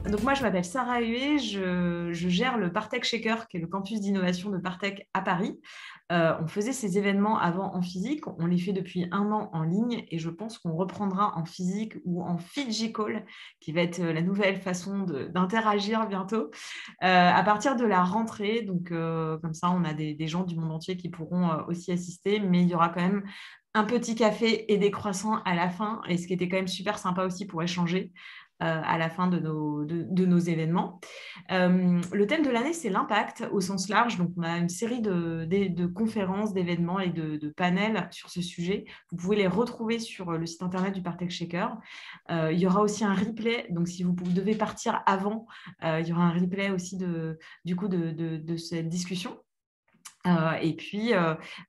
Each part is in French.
Donc moi, je m'appelle Sarah Huet, je gère le Partech Shaker, qui est le campus d'innovation de Partech à Paris. On faisait ces événements avant en physique, on les fait depuis 1 an en ligne et je pense qu'on reprendra en physique ou en Fiji Call, qui va être la nouvelle façon d'interagir bientôt, à partir de la rentrée. Donc comme ça, on a des gens du monde entier qui pourront aussi assister, mais il y aura quand même un petit café et des croissants à la fin, et ce qui était quand même super sympa aussi pour échanger à la fin de nos événements. Le thème de l'année, c'est l'impact au sens large. Donc, on a une série de conférences, d'événements et de panels sur ce sujet. Vous pouvez les retrouver sur le site internet du Partech Shaker. Il y aura aussi un replay. Donc, si vous devez partir avant, il y aura un replay aussi de cette discussion. Et puis,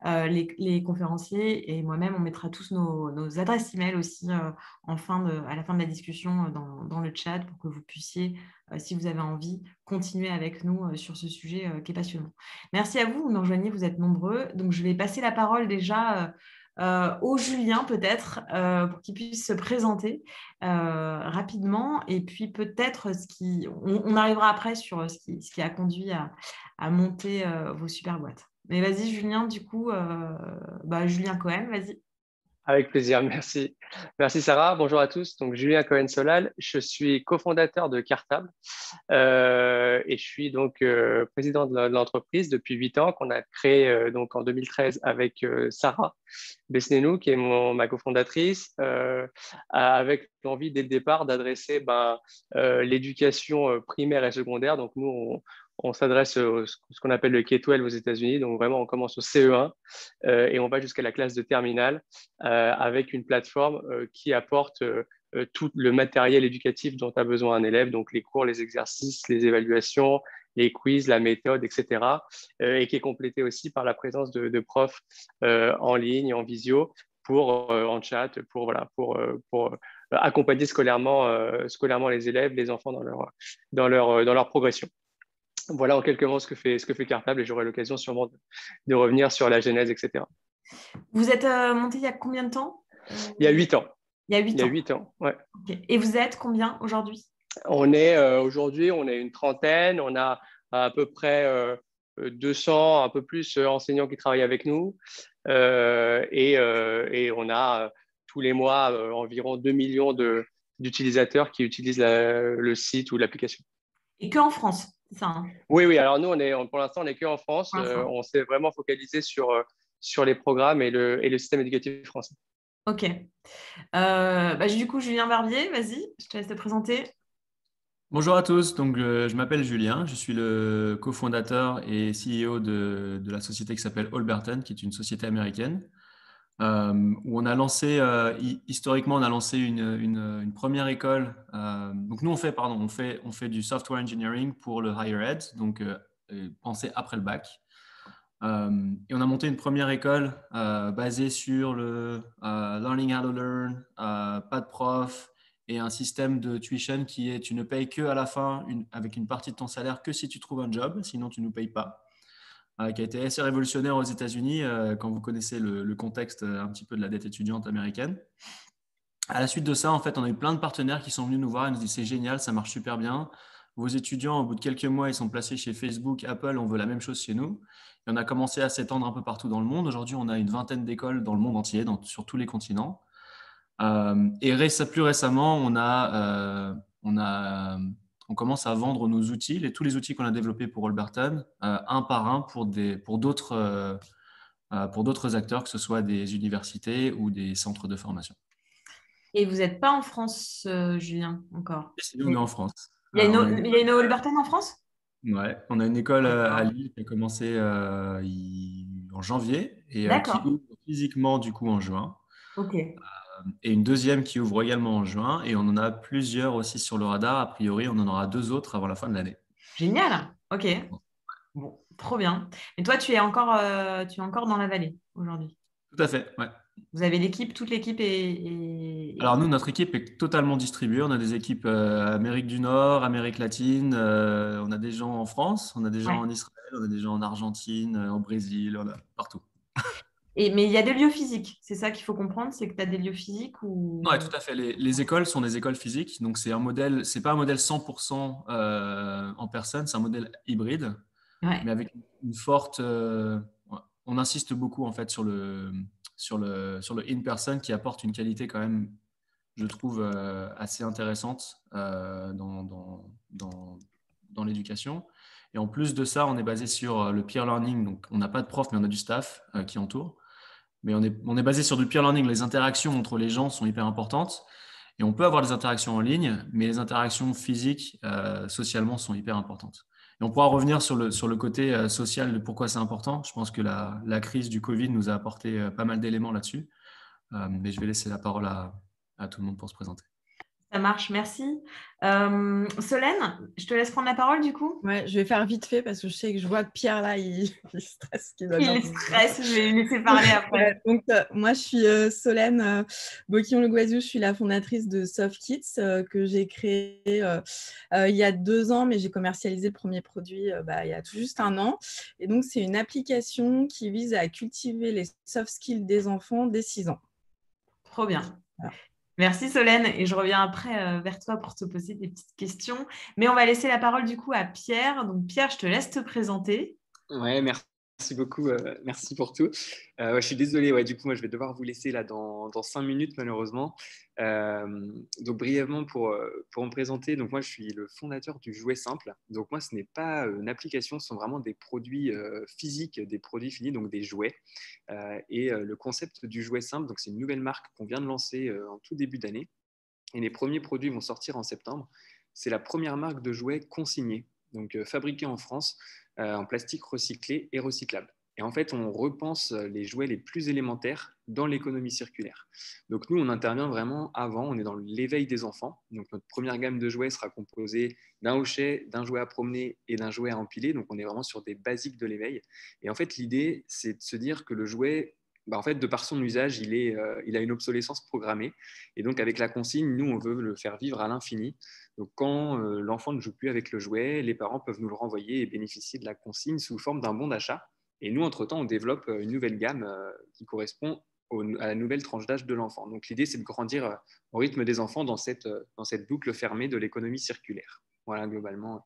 les conférenciers et moi-même, on mettra tous nos adresses email aussi à la fin de la discussion dans le chat pour que vous puissiez, si vous avez envie, continuer avec nous sur ce sujet qui est passionnant. Merci à vous, vous nous rejoignez, vous êtes nombreux. Donc, je vais passer la parole déjà au Julien peut-être pour qu'il puisse se présenter rapidement. Et puis peut-être on arrivera après sur ce qui a conduit à monter vos super boîtes. Mais vas-y, Julien, du coup, Julien Cohen, vas-y. Avec plaisir, merci. Merci Sarah. Bonjour à tous. Donc Julien Cohen-Solal, je suis cofondateur de Cartable et je suis donc président de l'entreprise depuis 8 ans qu'on a créé donc en 2013 avec Sarah Besnénou qui est ma cofondatrice avec l'envie dès le départ d'adresser l'éducation primaire et secondaire. Donc nous, on s'adresse à ce qu'on appelle le K-12 aux États-Unis. Donc vraiment, on commence au CE1 et on va jusqu'à la classe de terminale avec une plateforme qui apporte tout le matériel éducatif dont a besoin un élève, donc les cours, les exercices, les évaluations, les quiz, la méthode, etc. Et qui est complété aussi par la présence de profs en ligne, en visio, en chat, pour accompagner scolairement les élèves, les enfants dans leur progression. Voilà en quelques mots ce que fait Cartable et j'aurai l'occasion sûrement de revenir sur la genèse, etc. Vous êtes monté il y a combien de temps Il y a 8 ans. Il y a Il 8 y a ans. 8 ans, ouais. Okay. Et vous êtes combien aujourd'hui? Aujourd'hui, on est une trentaine. On a à peu près 200, un peu plus enseignants qui travaillent avec nous. Et on a tous les mois environ 2 millions d'utilisateurs qui utilisent le site ou l'application. Et que en France, c'est ça, hein? Oui, oui. Alors nous, pour l'instant, on n'est qu'en France. Pour l'instant. On s'est vraiment focalisé sur les programmes et le système éducatif français. Ok. Du coup, Julien Barbier, vas-y, je te laisse te présenter. Bonjour à tous, donc je m'appelle Julien, je suis le cofondateur et CEO de la société qui s'appelle Allberton, qui est une société américaine, où on a lancé, historiquement, on a lancé une première école. Donc nous, on fait du software engineering pour le higher ed, donc pensez après le bac. Et on a monté une première école basée sur le learning how to learn, pas de prof, et un système de tuition qui est tu ne payes que à la fin avec une partie de ton salaire que si tu trouves un job, sinon tu ne nous payes pas, qui a été assez révolutionnaire aux États-Unis quand vous connaissez le contexte un petit peu de la dette étudiante américaine. À la suite de ça, en fait, on a eu plein de partenaires qui sont venus nous voir et nous disent c'est génial, ça marche super bien. Vos étudiants, au bout de quelques mois, ils sont placés chez Facebook, Apple, on veut la même chose chez nous. Et on a commencé à s'étendre un peu partout dans le monde. Aujourd'hui, on a une vingtaine d'écoles dans le monde entier, sur tous les continents. Et plus récemment, on commence à vendre nos outils, tous les outils qu'on a développés pour Allberton, un par un pour d'autres acteurs, que ce soit des universités ou des centres de formation. Et vous n'êtes pas en France, Julien, encore? Et sinon, on est en France. Il y a une Allberton en France? Ouais, on a une école à D'accord. Lille qui a commencé en janvier et qui D'accord. ouvre physiquement du coup en juin. Ok. Et une deuxième qui ouvre également en juin. Et on en a plusieurs aussi sur le radar. A priori, on en aura 2 autres avant la fin de l'année. Génial. Ok. Bon, trop bien. Et toi, tu es encore dans la vallée aujourd'hui. Tout à fait, ouais. Vous avez toute l'équipe est... Alors nous, notre équipe est totalement distribuée. On a des équipes Amérique du Nord, Amérique latine. On a des gens en France, on a des gens Ouais. en Israël, on a des gens en Argentine, au Brésil, on a partout. Mais il y a des lieux physiques. C'est ça qu'il faut comprendre, c'est que tu as des lieux physiques Non, ouais, ou… tout à fait. Les écoles sont des écoles physiques, donc c'est un modèle, c'est pas un modèle 100% en personne, c'est un modèle hybride, Ouais. mais avec une forte. On insiste beaucoup en fait sur le in-person qui apporte une qualité quand même, je trouve, assez intéressante dans l'éducation. Et en plus de ça, on est basé sur le peer learning, donc on n'a pas de prof, mais on a du staff qui entoure. Mais on est basé sur du peer learning. Les interactions entre les gens sont hyper importantes. Et on peut avoir des interactions en ligne, mais les interactions physiques, socialement, sont hyper importantes. Et on pourra revenir sur le côté social de pourquoi c'est important. Je pense que la crise du Covid nous a apporté pas mal d'éléments là-dessus. Mais je vais laisser la parole à tout le monde pour se présenter. Ça marche, merci. Solène, je te laisse prendre la parole du coup. Ouais, je vais faire vite fait parce que je sais que je vois que Pierre là, il stresse, qu'il doit Il bientôt. stresse, je vais lui laisser parler après. Ouais, donc, moi, je suis Solène Boquillon-Le Guazou. Je suis la fondatrice de SoftKids que j'ai créé il y a 2 ans, mais j'ai commercialisé le premier produit il y a tout juste un an. Et donc, c'est une application qui vise à cultiver les soft skills des enfants dès 6 ans. Trop bien. Voilà. Merci Solène et je reviens après vers toi pour te poser des petites questions. Mais on va laisser la parole du coup à Pierre. Donc Pierre, je te laisse te présenter. Ouais, merci beaucoup. Merci pour tout. Ouais, je suis désolé. Ouais, du coup, moi, je vais devoir vous laisser là dans 5 minutes, malheureusement. Donc, brièvement, pour me présenter, donc moi, je suis le fondateur du Jouet Simple. Donc, moi, ce n'est pas une application, ce sont vraiment des produits physiques, des produits finis, donc des jouets. Le concept du Jouet Simple, donc c'est une nouvelle marque qu'on vient de lancer en tout début d'année. Et les premiers produits vont sortir en septembre. C'est la première marque de jouets consignés, donc fabriquée en France en plastique recyclé et recyclable. Et en fait, on repense les jouets les plus élémentaires dans l'économie circulaire. Donc nous, on intervient vraiment avant, on est dans l'éveil des enfants. Donc notre première gamme de jouets sera composée d'un hochet, d'un jouet à promener et d'un jouet à empiler. Donc on est vraiment sur des basiques de l'éveil. Et en fait, l'idée, c'est de se dire que le jouet, en fait, de par son usage, il a une obsolescence programmée. Et donc, avec la consigne, nous, on veut le faire vivre à l'infini. Donc, quand l'enfant ne joue plus avec le jouet, les parents peuvent nous le renvoyer et bénéficier de la consigne sous forme d'un bon d'achat. Et nous, entre-temps, on développe une nouvelle gamme qui correspond à la nouvelle tranche d'âge de l'enfant. Donc, l'idée, c'est de grandir au rythme des enfants dans cette boucle fermée de l'économie circulaire. Voilà, globalement,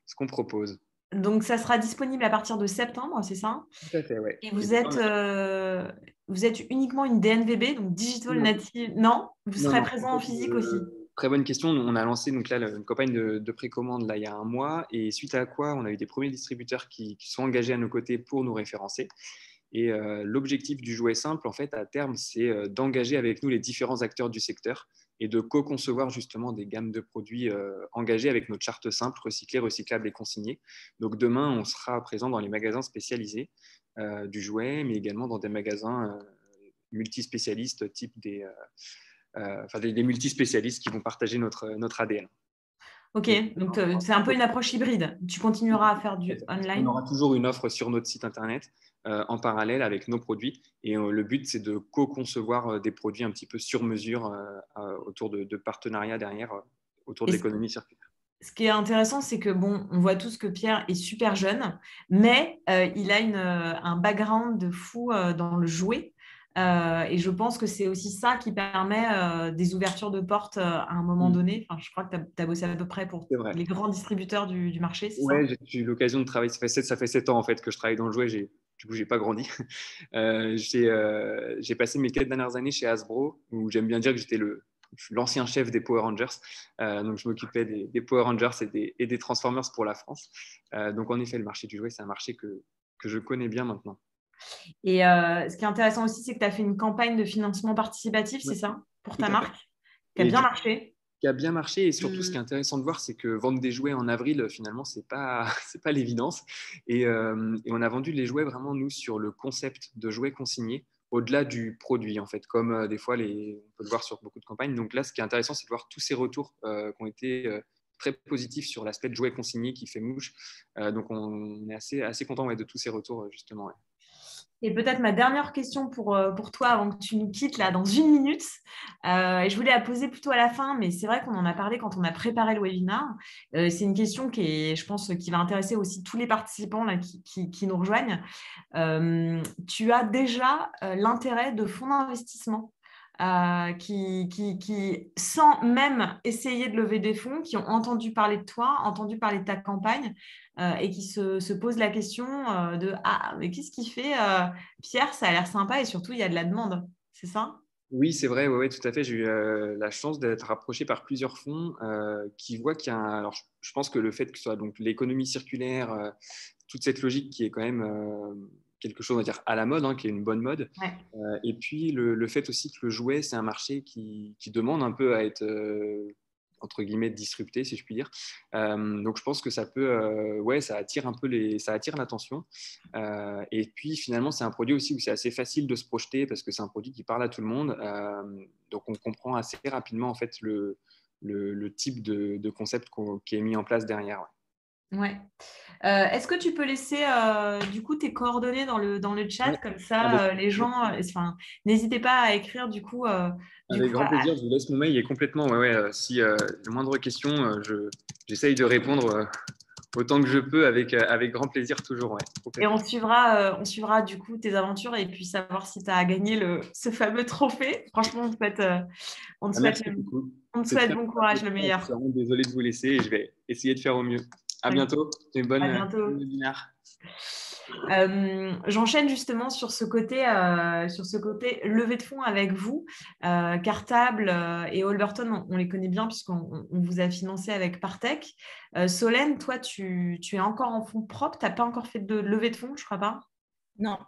ce qu'on propose. Donc ça sera disponible à partir de septembre, c'est ça? Tout à fait, ouais. Et vous êtes uniquement une DNVB, donc Digital Non, Native. Non, vous non, serez non. présent en physique aussi. Très bonne question. On a lancé donc là une campagne de précommande là, il y a un mois et suite à quoi on a eu des premiers distributeurs qui sont engagés à nos côtés pour nous référencer. Et l'objectif du Jouet Simple, en fait, à terme, c'est d'engager avec nous les différents acteurs du secteur et de co-concevoir justement des gammes de produits engagés avec notre charte simple, recyclée, recyclable et consignée. Donc demain, on sera présent dans les magasins spécialisés du jouet, mais également dans des magasins multispécialistes type des multispécialistes qui vont partager notre ADN. Ok, donc c'est un peu une approche hybride. Tu continueras à faire du On online. aura toujours une offre sur notre site internet en parallèle avec nos produits. Et le but, c'est de co-concevoir des produits un petit peu sur mesure autour de partenariats derrière, autour de l'économie circulaire. Ce qui est intéressant, c'est que bon, on voit tous que Pierre est super jeune, mais il a un background de fou dans le jouet. Et je pense que c'est aussi ça qui permet des ouvertures de portes à un moment donné. Enfin, je crois que tu as bossé à peu près pour les grands distributeurs du marché, c'est ça? Ouais, j'ai eu l'occasion de travailler. Ça fait 7 ans en fait que je travaille dans le jouet. Du coup, j'ai pas grandi. J'ai passé mes 4 dernières années chez Hasbro, où j'aime bien dire que je suis l'ancien chef des Power Rangers. Donc, je m'occupais des Power Rangers et des Transformers pour la France. Donc, en effet, le marché du jouet, c'est un marché que je connais bien maintenant. Et ce qui est intéressant aussi, c'est que tu as fait une campagne de financement participatif, c'est ça, pour ta marque, qui a bien marché. Qui a bien marché. Et surtout, ce qui est intéressant de voir, c'est que vendre des jouets en avril, finalement, c'est pas l'évidence. Et on a vendu les jouets vraiment, nous, sur le concept de jouets consignés, au-delà du produit, en fait, comme des fois, on peut le voir sur beaucoup de campagnes. Donc là, ce qui est intéressant, c'est de voir tous ces retours qui ont été très positifs sur l'aspect de jouets consignés qui fait mouche. Donc, on est assez content de tous ces retours, justement. Ouais. Et peut-être ma dernière question pour toi avant que tu nous quittes là dans 1 minute. Et je voulais la poser plutôt à la fin, mais c'est vrai qu'on en a parlé quand on a préparé le webinaire. C'est une question qui est, je pense, qui va intéresser aussi tous les participants là, qui nous rejoignent. Tu as déjà l'intérêt de fonds d'investissement qui, sans même essayer de lever des fonds, qui ont entendu parler de toi, entendu parler de ta campagne et qui se posent la question de «Ah, mais qu'est-ce qu'il fait Pierre, ça a l'air sympa et surtout, il y a de la demande». C'est ça? Oui, c'est vrai, ouais, ouais, tout à fait. J'ai eu la chance d'être approché par plusieurs fonds qui voient qu'il y a alors, je pense que le fait que ce soit donc l'économie circulaire, toute cette logique qui est quand même quelque chose, on va dire, à la mode, hein, qui est une bonne mode. Ouais. Et puis le fait aussi que le jouet, c'est un marché qui demande un peu à être, entre guillemets, disrupté, si je puis dire. Donc je pense que ça peut, ouais, ça attire un peu ça attire l'attention. Et puis finalement, c'est un produit aussi où c'est assez facile de se projeter parce que c'est un produit qui parle à tout le monde. Donc on comprend assez rapidement en fait le type de concept qui est mis en place derrière. Ouais. Ouais. Est-ce que tu peux laisser du coup tes coordonnées dans le chat Ouais, comme ça avec, les gens n'hésitez pas à écrire du avec coup grand plaisir, je vous laisse mon mail. Il est complètement, ouais, ouais, si la moindre question, j'essaye de répondre autant que je peux avec grand plaisir toujours. Ouais, et complètement. on suivra du coup tes aventures et puis savoir si tu as gagné ce fameux trophée. Franchement, Ah, merci beaucoup. on te C'est souhaite très bon sympa de courage, votre le part. Je suis meilleur. vraiment désolé de vous laisser et je vais essayer de faire au mieux. À bientôt. C'est une À bonne bientôt. webinaire. J'enchaîne justement sur ce côté levée de fonds avec vous. Cartable et Holberton, on les connaît bien puisqu'on vous a financé avec Partech. Solène, toi, tu es encore en fonds propres. Tu n'as pas encore fait de levée de fonds, je ne crois pas. Non.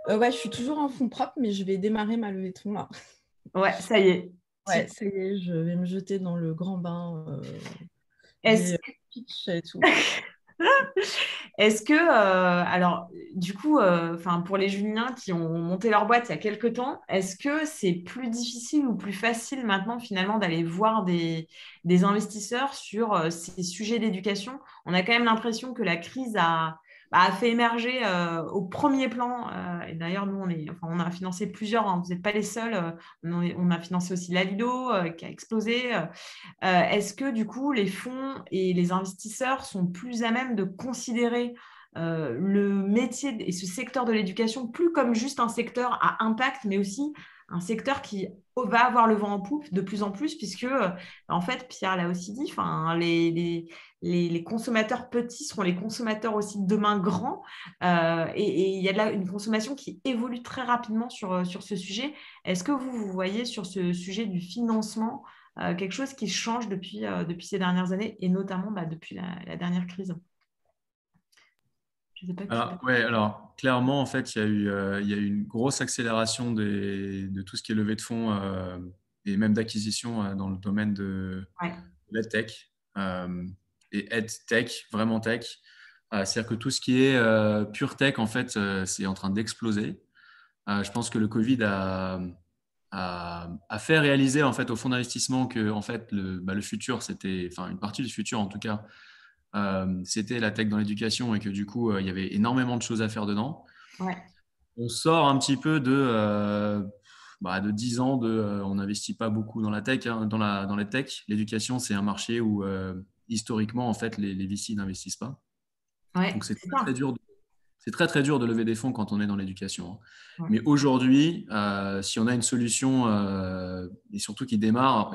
Ouais, je suis toujours en fonds propres, mais je vais démarrer ma levée de fonds là. Ouais, ça y est. Ouais, ça y est, je vais me jeter dans le grand bain Est-ce des pitch et tout. Est-ce que, alors, du coup, pour les Juliens qui ont monté leur boîte il y a quelques temps, est-ce que c'est plus difficile ou plus facile maintenant, finalement, d'aller voir des investisseurs sur ces sujets d'éducation? On a quand même l'impression que la crise a fait émerger au premier plan, et d'ailleurs, nous, on a financé plusieurs, hein, vous n'êtes pas les seuls, on a financé aussi Lalido qui a explosé. Est-ce que du coup, les fonds et les investisseurs sont plus à même de considérer le métier et ce secteur de l'éducation plus comme juste un secteur à impact, mais aussi un secteur qui va avoir le vent en poupe de plus en plus, puisque, en fait, Pierre l'a aussi dit, les consommateurs petits seront les consommateurs aussi de demain grands, et il y a là une consommation qui évolue très rapidement sur ce sujet. Est-ce que vous voyez sur ce sujet du financement quelque chose qui change depuis ces dernières années et notamment depuis la dernière crise? Je sais pas qui. Alors clairement, en fait, il y a eu une grosse accélération de tout ce qui est levée de fonds et même d'acquisition dans le domaine de Ouais. l'EdTech et EdTech, vraiment tech. C'est-à-dire que tout ce qui est pure tech, en fait, c'est en train d'exploser. Je pense que le Covid a fait réaliser en fait, aux fonds d'investissement que en fait, le futur, c'était, enfin une partie du futur en tout cas, c'était la tech dans l'éducation et que du coup, il y avait énormément de choses à faire dedans. Ouais. On sort un petit peu de 10 ans on n'investit pas beaucoup dans la tech, hein, dans les tech. L'éducation, c'est un marché où historiquement, en fait, les VC n'investissent pas. Ouais, Donc, c'est c'est très, très ça. dur c'est très, très dur de lever des fonds quand on est dans l'éducation, hein. Ouais. Mais aujourd'hui, si on a une solution et surtout qui démarre,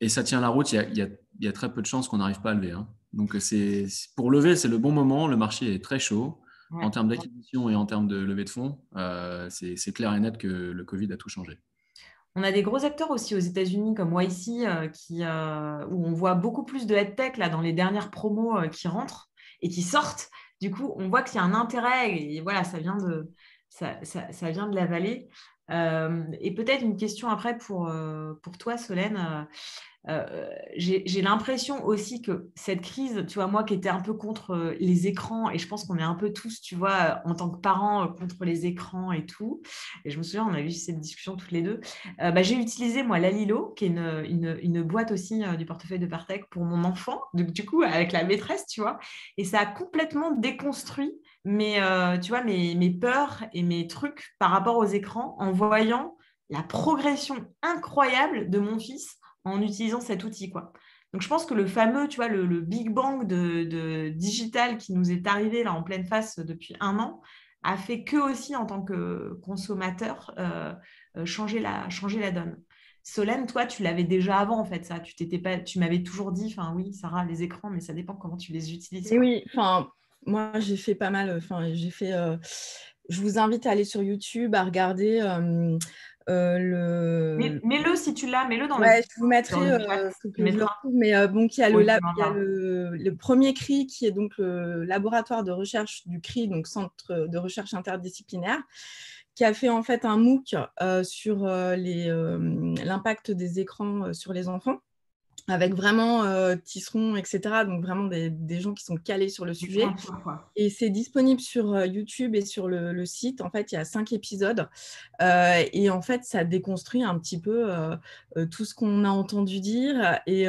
et ça tient la route, il y a très peu de chances qu'on n'arrive pas à lever, hein. Donc, pour lever, c'est le bon moment. Le marché est très chaud Ouais. en termes d'acquisition et en termes de levée de fonds. C'est clair et net que le Covid a tout changé. On a des gros acteurs aussi aux États-Unis comme YC où on voit beaucoup plus de headtech là, dans les dernières promos qui rentrent et qui sortent. Du coup, on voit qu'il y a un intérêt et voilà, ça vient de la vallée. Et peut-être une question après pour toi, Solène. j'ai l'impression aussi que cette crise, tu vois, moi qui étais un peu contre les écrans, et je pense qu'on est un peu tous, tu vois, en tant que parents, contre les écrans et tout. Et je me souviens, on a eu cette discussion toutes les deux. J'ai utilisé, moi, Lalilo, qui est une boîte aussi du portefeuille de Partech pour mon enfant, donc, du coup, avec la maîtresse, tu vois. Et ça a complètement déconstruit tu vois, mes peurs et mes trucs par rapport aux écrans en voyant la progression incroyable de mon fils en utilisant cet outil, quoi. Donc, je pense que le fameux, tu vois, le Big Bang de digital qui nous est arrivé là en pleine face depuis un an a fait que aussi, en tant que consommateur, changer la donne. Solène, toi, tu l'avais déjà avant, en fait, ça. Tu m'avais toujours dit, enfin oui, Sarah, les écrans, mais ça dépend comment tu les utilises, Et quoi. oui, enfin, moi, j'ai fait pas mal. Enfin, je vous invite à aller sur YouTube, à regarder le. Mets-le si tu l'as, mets-le Ouais, je vous dans mettrai, le chat. faut Tu que je le mettras. retrouve, mais donc il y a Oui, tu il y a m'enverras. le premier CRI, qui est donc le laboratoire de recherche du CRI, donc Centre de recherche interdisciplinaire, qui a fait en fait un MOOC sur l'impact des écrans sur les enfants, avec vraiment Tisseron, etc. Donc vraiment des gens qui sont calés sur le Des sujet. pointures, quoi. Et c'est disponible sur YouTube et sur le site. En fait, il y a 5 épisodes. Et en fait, ça déconstruit un petit peu tout ce qu'on a entendu dire. Et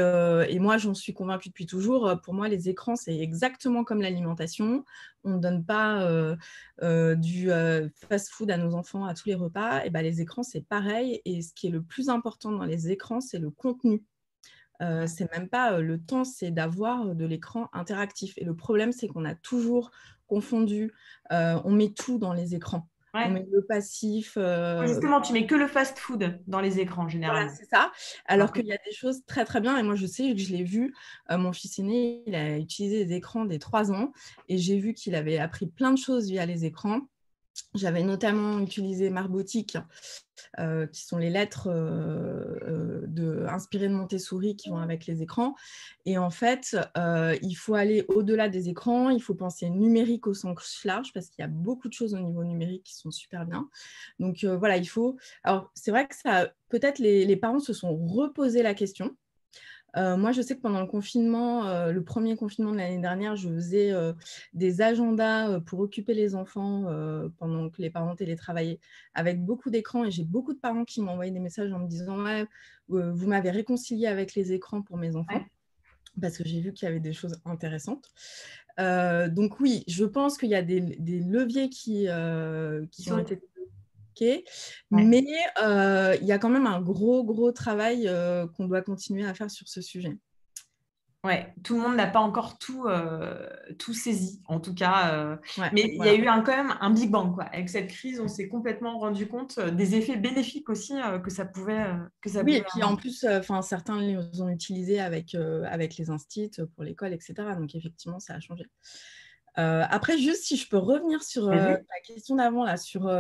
moi, j'en suis convaincue depuis toujours. Pour moi, les écrans, c'est exactement comme l'alimentation. On ne donne pas du fast-food à nos enfants à tous les repas. Et ben, les écrans, c'est pareil. Et ce qui est le plus important dans les écrans, c'est le contenu. C'est même pas le temps, c'est d'avoir de l'écran interactif. Et le problème, c'est qu'on a toujours confondu, on met tout dans les écrans. On Ouais. met le passif. Justement, tu mets que le fast-food dans les écrans, Voilà, généralement. c'est ça. Alors Après, qu'il y a des choses très très bien. Et moi, je sais que je l'ai vu. Mon fils aîné, il a utilisé les écrans dès 3 ans. Et j'ai vu qu'il avait appris plein de choses via les écrans. J'avais notamment utilisé Marbotique, qui sont les lettres inspirées de Montessori qui vont avec les écrans. Et en fait, il faut aller au-delà des écrans, il faut penser numérique au sens large, parce qu'il y a beaucoup de choses au niveau numérique qui sont super bien. Donc voilà, il faut... Alors, c'est vrai que ça, peut-être les parents se sont reposés la question. Moi, je sais que pendant le confinement, le premier confinement de l'année dernière, je faisais des agendas pour occuper les enfants pendant que les parents télétravaillaient, avec beaucoup d'écrans. Et j'ai beaucoup de parents qui m'ont envoyé des messages en me disant « Ouais, vous m'avez réconcilié avec les écrans pour mes enfants », ouais. parce que j'ai vu qu'il y avait des choses intéressantes. Donc oui, je pense qu'il y a des leviers qui ont été débloqués, Ouais. mais il y a quand même un gros travail qu'on doit continuer à faire sur ce sujet. Ouais, tout le monde n'a pas encore tout saisi, en tout cas. Ouais, Mais il y voilà. a eu quand même un Big Bang, quoi. Avec cette crise, on s'est complètement rendu compte des effets bénéfiques aussi que ça pouvait, Oui, et puis en avoir. plus, certains les ont utilisés avec les instits pour l'école, etc. Donc effectivement, ça a changé. Après, juste si je peux revenir sur Vas-y. la question d'avant, là, sur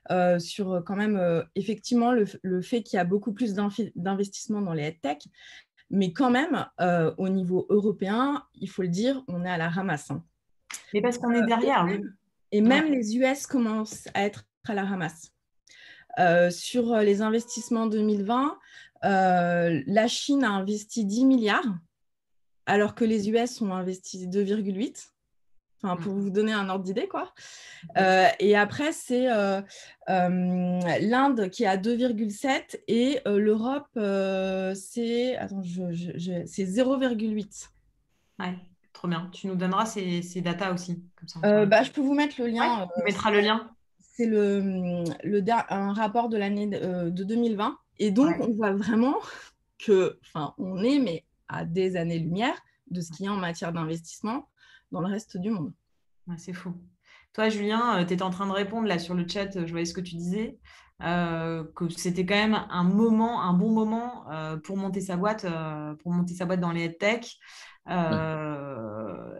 quand même, effectivement, le fait qu'il y a beaucoup plus d'investissement dans les headtech, mais quand même, au niveau européen, il faut le dire, on est à la ramasse, hein. Mais parce qu'on est Et derrière, oui. même, et Ouais. même les US commencent à être à la ramasse. Sur les investissements 2020, la Chine a investi 10 milliards, alors que les US ont investi 2,8. Enfin, pour vous donner un ordre d'idée, quoi. Et après, c'est l'Inde qui est à 2,7 et l'Europe, c'est 0,8. Ouais, trop bien. Tu nous donneras ces datas aussi, comme ça on Je peux vous mettre le Ouais, lien. tu mettras le lien. C'est un rapport de l'année de 2020. Et donc, Ouais. on voit vraiment que, on est mais à des années-lumière de ce qu'il y a en matière d'investissement dans le reste du monde. Ouais, c'est fou. Toi, Julien, tu étais en train de répondre là sur le chat, je voyais ce que tu disais, que c'était quand même un bon moment pour monter sa boîte dans les headtech. Ouais.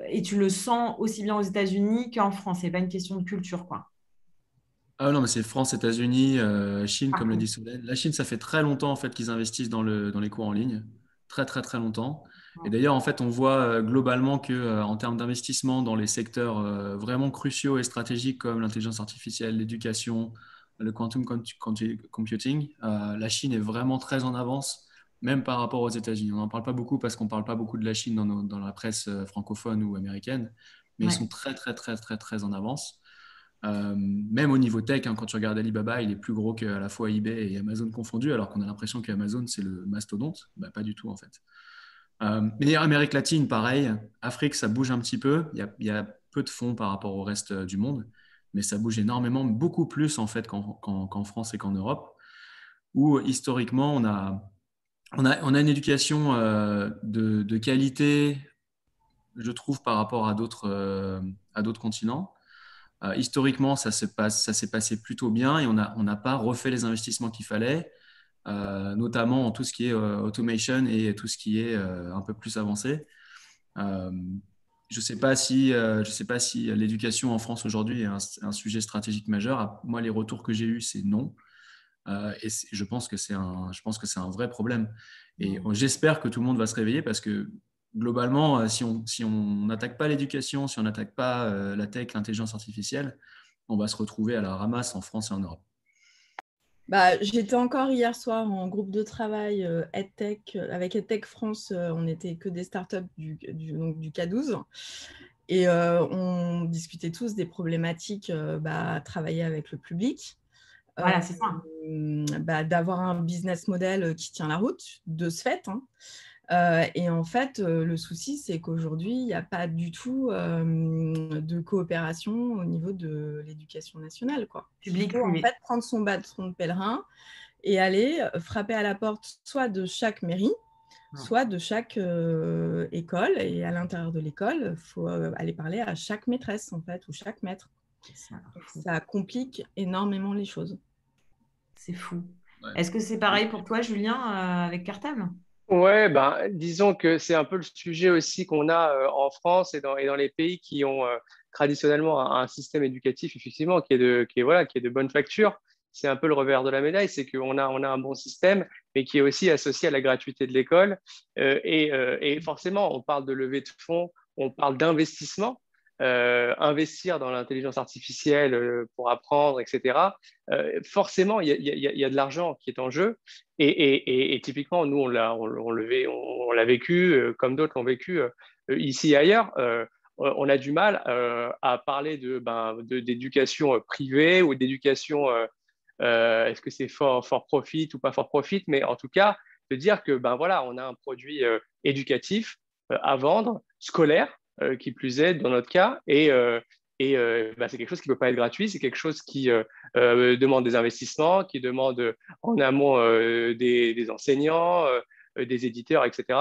Et tu le sens aussi bien aux États-Unis qu'en France. C'est pas une question de culture, quoi. Ah non, mais c'est France, États-Unis, Chine, comme le dit Partout. Solène. La Chine, ça fait très longtemps en fait qu'ils investissent dans les cours en ligne, très longtemps. Et d'ailleurs, en fait, on voit globalement que en termes d'investissement dans les secteurs vraiment cruciaux et stratégiques comme l'intelligence artificielle, l'éducation, le quantum computing, la Chine est vraiment très en avance même par rapport aux États-Unis. On n'en parle pas beaucoup parce qu'on ne parle pas beaucoup de la Chine dans la presse francophone ou américaine, mais ils Ouais. sont très, très, très, très, très en avance. Même au niveau tech, hein, quand tu regardes Alibaba, il est plus gros qu'à la fois eBay et Amazon confondus, alors qu'on a l'impression qu'Amazon, c'est le mastodonte. Bah, pas du tout, en fait. Mais Amérique latine, pareil. Afrique, ça bouge un petit peu. Il y a peu de fonds par rapport au reste du monde, mais ça bouge énormément, beaucoup plus en fait qu'en France et qu'en Europe, où historiquement, on a une éducation de qualité, je trouve, par rapport à d'autres continents. Historiquement, ça s'est passé plutôt bien et on n'a pas refait les investissements qu'il fallait, notamment en tout ce qui est automation et tout ce qui est un peu plus avancé. Euh, je ne sais pas si l'éducation en France aujourd'hui est un sujet stratégique majeur. Moi, les retours que j'ai eus, c'est non. Et je pense que c'est un vrai problème. Et j'espère que tout le monde va se réveiller parce que globalement, si on n'attaque pas l'éducation, si on n'attaque pas la tech, l'intelligence artificielle, on va se retrouver à la ramasse en France et en Europe. Bah, j'étais encore hier soir en groupe de travail EdTech, avec EdTech France. On n'était que des startups donc du K12. Et on discutait tous des problématiques à travailler avec le public. Voilà, c'est ça. D'avoir un business model qui tient la route, de ce fait. Hein. Et en fait, le souci, c'est qu'aujourd'hui, il n'y a pas du tout de coopération au niveau de l'éducation nationale, quoi. Public Il faut en privé. fait prendre son bâton de pèlerin et aller frapper à la porte soit de chaque mairie, soit de chaque école. Et à l'intérieur de l'école, il faut aller parler à chaque maîtresse, en fait, ou chaque maître. Ça complique énormément les choses. C'est fou. Ouais. Est-ce que c'est pareil pour toi, Julien, avec Cartable? Ouais, ben, disons que c'est un peu le sujet aussi qu'on a en France et dans les pays qui ont traditionnellement un système éducatif, effectivement, qui est de bonne facture. C'est un peu le revers de la médaille, c'est qu'on a un bon système, mais qui est aussi associé à la gratuité de l'école. Et forcément, on parle de levée de fonds, on parle d'investissement, investir dans l'intelligence artificielle pour apprendre, etc. Forcément, il y a de l'argent qui est en jeu. Et typiquement, nous, on l'a vécu, comme d'autres l'ont vécu ici et ailleurs. On a du mal à parler d'éducation privée ou d'éducation, est-ce que c'est for profit ou pas for profit, mais en tout cas, de dire que voilà, on a un produit éducatif à vendre, scolaire, qui plus est dans notre cas, et c'est quelque chose qui ne peut pas être gratuit, c'est quelque chose qui demande des investissements, qui demande en amont des enseignants, des éditeurs, etc.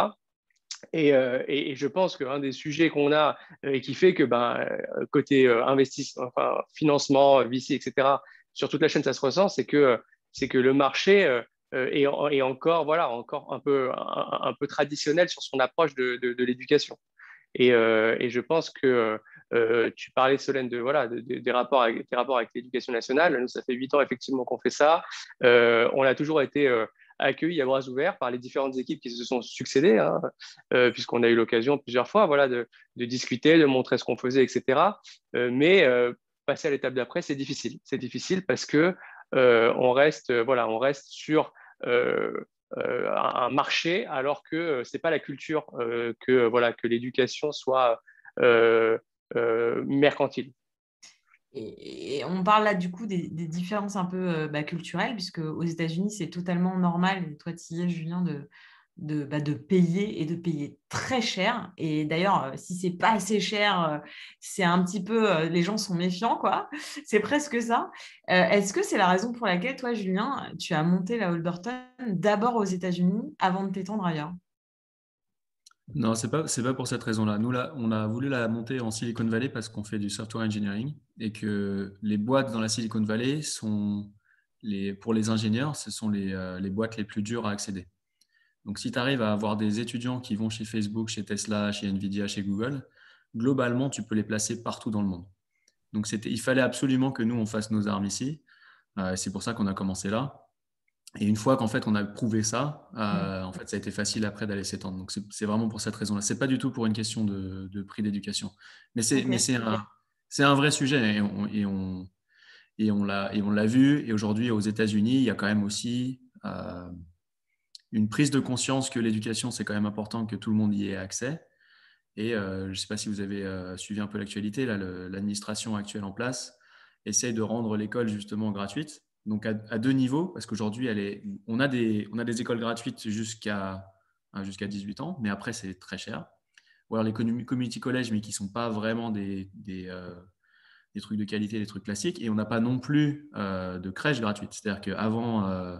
Et je pense qu'un des sujets qu'on a et qui fait que côté investissement, enfin, financement, VC, etc., sur toute la chaîne, ça se ressent, c'est que le marché est encore un peu traditionnel sur son approche de l'éducation. Et je pense que tu parlais, Solène, des rapports avec l'éducation nationale. Nous, ça fait 8 ans effectivement qu'on fait ça. On a toujours été accueillis à bras ouverts par les différentes équipes qui se sont succédées, hein, puisqu'on a eu l'occasion plusieurs fois de discuter, de montrer ce qu'on faisait, etc. Mais passer à l'étape d'après, c'est difficile. C'est difficile parce que on reste sur un marché, alors que c'est pas la culture que l'éducation soit mercantile. Et on parle là du coup des différences un peu culturelles, puisque aux États-Unis, c'est totalement normal, et toi tu y es, Julien, de payer et de payer très cher. Et d'ailleurs, si c'est pas assez cher, c'est un petit peu, les gens sont méfiants, quoi. C'est presque ça. Est-ce que c'est la raison pour laquelle toi, Julien, tu as monté la Holberton d'abord aux États-Unis avant de t'étendre ailleurs? Non, c'est pas pour cette raison-là. Nous, là, on a voulu la monter en Silicon Valley parce qu'on fait du software engineering et que les boîtes dans la Silicon Valley pour les ingénieurs, ce sont les boîtes les plus dures à accéder. Donc, si tu arrives à avoir des étudiants qui vont chez Facebook, chez Tesla, chez Nvidia, chez Google, globalement, tu peux les placer partout dans le monde. Donc, il fallait absolument que nous, on fasse nos armes ici. C'est pour ça qu'on a commencé là. Et une fois qu'en fait on a prouvé ça, en fait ça a été facile après d'aller s'étendre. Donc c'est vraiment pour cette raison-là. C'est pas du tout pour une question de prix d'éducation. Mais c'est un vrai sujet et on l'a vu. Et aujourd'hui aux États-Unis, il y a quand même aussi une prise de conscience que l'éducation, c'est quand même important que tout le monde y ait accès. Et je ne sais pas si vous avez suivi un peu l'actualité, là, l'administration actuelle en place essaie de rendre l'école justement gratuite. Donc à deux niveaux, parce qu'aujourd'hui, on a des écoles gratuites jusqu'à 18 ans, mais après, c'est très cher. Ou alors les community college, mais qui ne sont pas vraiment des trucs de qualité, des trucs classiques. Et on n'a pas non plus de crèche gratuite. C'est-à-dire qu'avant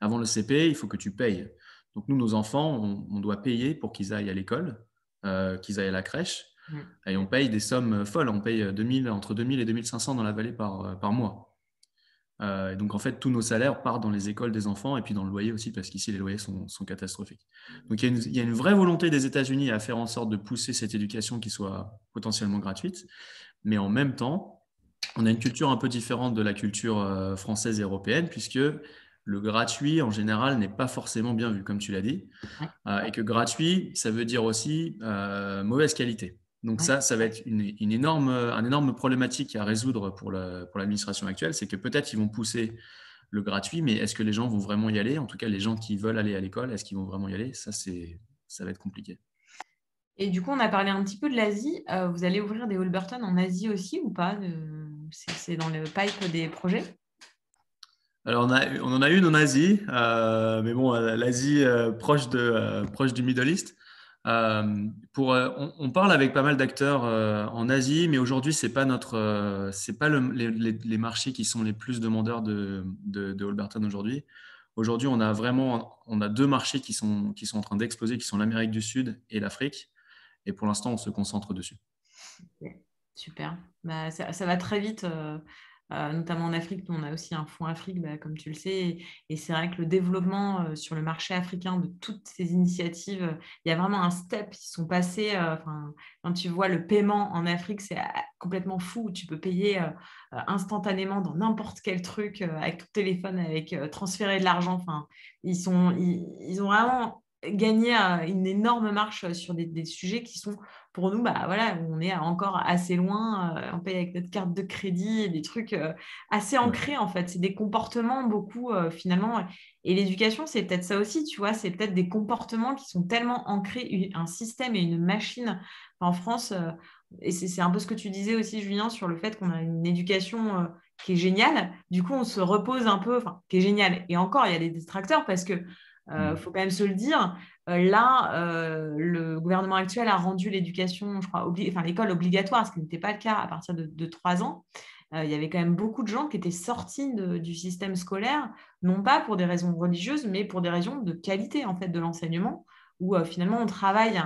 le CP, il faut que tu payes. Donc nous, nos enfants, on doit payer pour qu'ils aillent à l'école, qu'ils aillent à la crèche. Et on paye des sommes folles. On paye entre 2000 et 2500 dans la vallée par mois. Et donc, en fait, tous nos salaires partent dans les écoles des enfants et puis dans le loyer aussi, parce qu'ici, les loyers sont catastrophiques. Donc, il y a une vraie volonté des États-Unis à faire en sorte de pousser cette éducation qui soit potentiellement gratuite. Mais en même temps, on a une culture un peu différente de la culture française et européenne, puisque le gratuit, en général, n'est pas forcément bien vu, comme tu l'as dit. Et que gratuit, ça veut dire aussi mauvaise qualité. Donc ça va être une énorme problématique à résoudre pour l'administration actuelle, c'est que peut-être ils vont pousser le gratuit, mais est-ce que les gens vont vraiment y aller? En tout cas, les gens qui veulent aller à l'école, est-ce qu'ils vont vraiment y aller? Ça va être compliqué. Et du coup, on a parlé un petit peu de l'Asie. Vous allez ouvrir des Holberton en Asie aussi ou pas? C'est dans le pipe des projets? Alors, on en a une en Asie, mais bon, l'Asie proche du Middle East. On parle avec pas mal d'acteurs en Asie, mais aujourd'hui, c'est pas les marchés qui sont les plus demandeurs de Holberton aujourd'hui. Aujourd'hui, on a deux marchés qui sont en train d'exploser, qui sont l'Amérique du Sud et l'Afrique. Et pour l'instant, on se concentre dessus. Okay. Super. Bah, ça va très vite, notamment en Afrique. Nous, on a aussi un fonds Afrique, comme tu le sais. Et c'est vrai que le développement sur le marché africain de toutes ces initiatives, il y a vraiment un step qui sont passés. Quand tu vois le paiement en Afrique, c'est complètement fou. Tu peux payer instantanément dans n'importe quel truc avec ton téléphone, avec transférer de l'argent. Ils ont vraiment gagné une énorme marche sur des sujets qui sont pour nous, voilà, on est encore assez loin, on paye avec notre carte de crédit, des trucs assez ancrés en fait. C'est des comportements beaucoup finalement. Et l'éducation, c'est peut-être ça aussi, tu vois, c'est peut-être des comportements qui sont tellement ancrés, un système et une machine en France. Et c'est un peu ce que tu disais aussi, Julien, sur le fait qu'on a une éducation qui est géniale. Du coup, on se repose un peu, qui est géniale. Et encore, il y a des distracteurs parce que faut quand même se le dire. Le gouvernement actuel a rendu l'éducation, je crois, l'école obligatoire, ce qui n'était pas le cas à partir de 3 ans. Il y avait quand même beaucoup de gens qui étaient sortis du système scolaire, non pas pour des raisons religieuses, mais pour des raisons de qualité en fait de l'enseignement, où finalement on travaille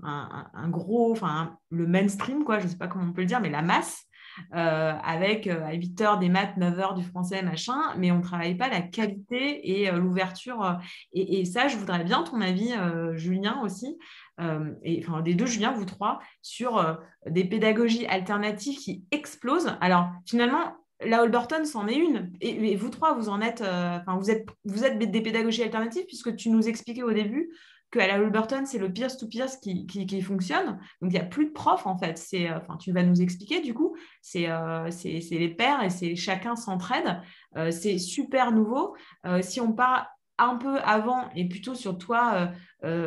un gros, le mainstream, quoi, je ne sais pas comment on peut le dire, mais la masse. Avec à 8 heures des maths, 9 heures du français, machin, mais on ne travaille pas la qualité et l'ouverture. Et ça, je voudrais bien ton avis, Julien, aussi, des deux Julien, vous trois, sur des pédagogies alternatives qui explosent. Alors, finalement, la Holberton, c'en est une. Et vous trois, vous en êtes, vous êtes des pédagogies alternatives, puisque tu nous expliquais au début qu'à la Holberton, c'est le peer-to-peer qui fonctionne. Donc, il n'y a plus de profs, en fait. Tu vas nous expliquer, du coup. C'est les pairs et c'est chacun s'entraide. C'est super nouveau. Si on part un peu avant et plutôt sur toi,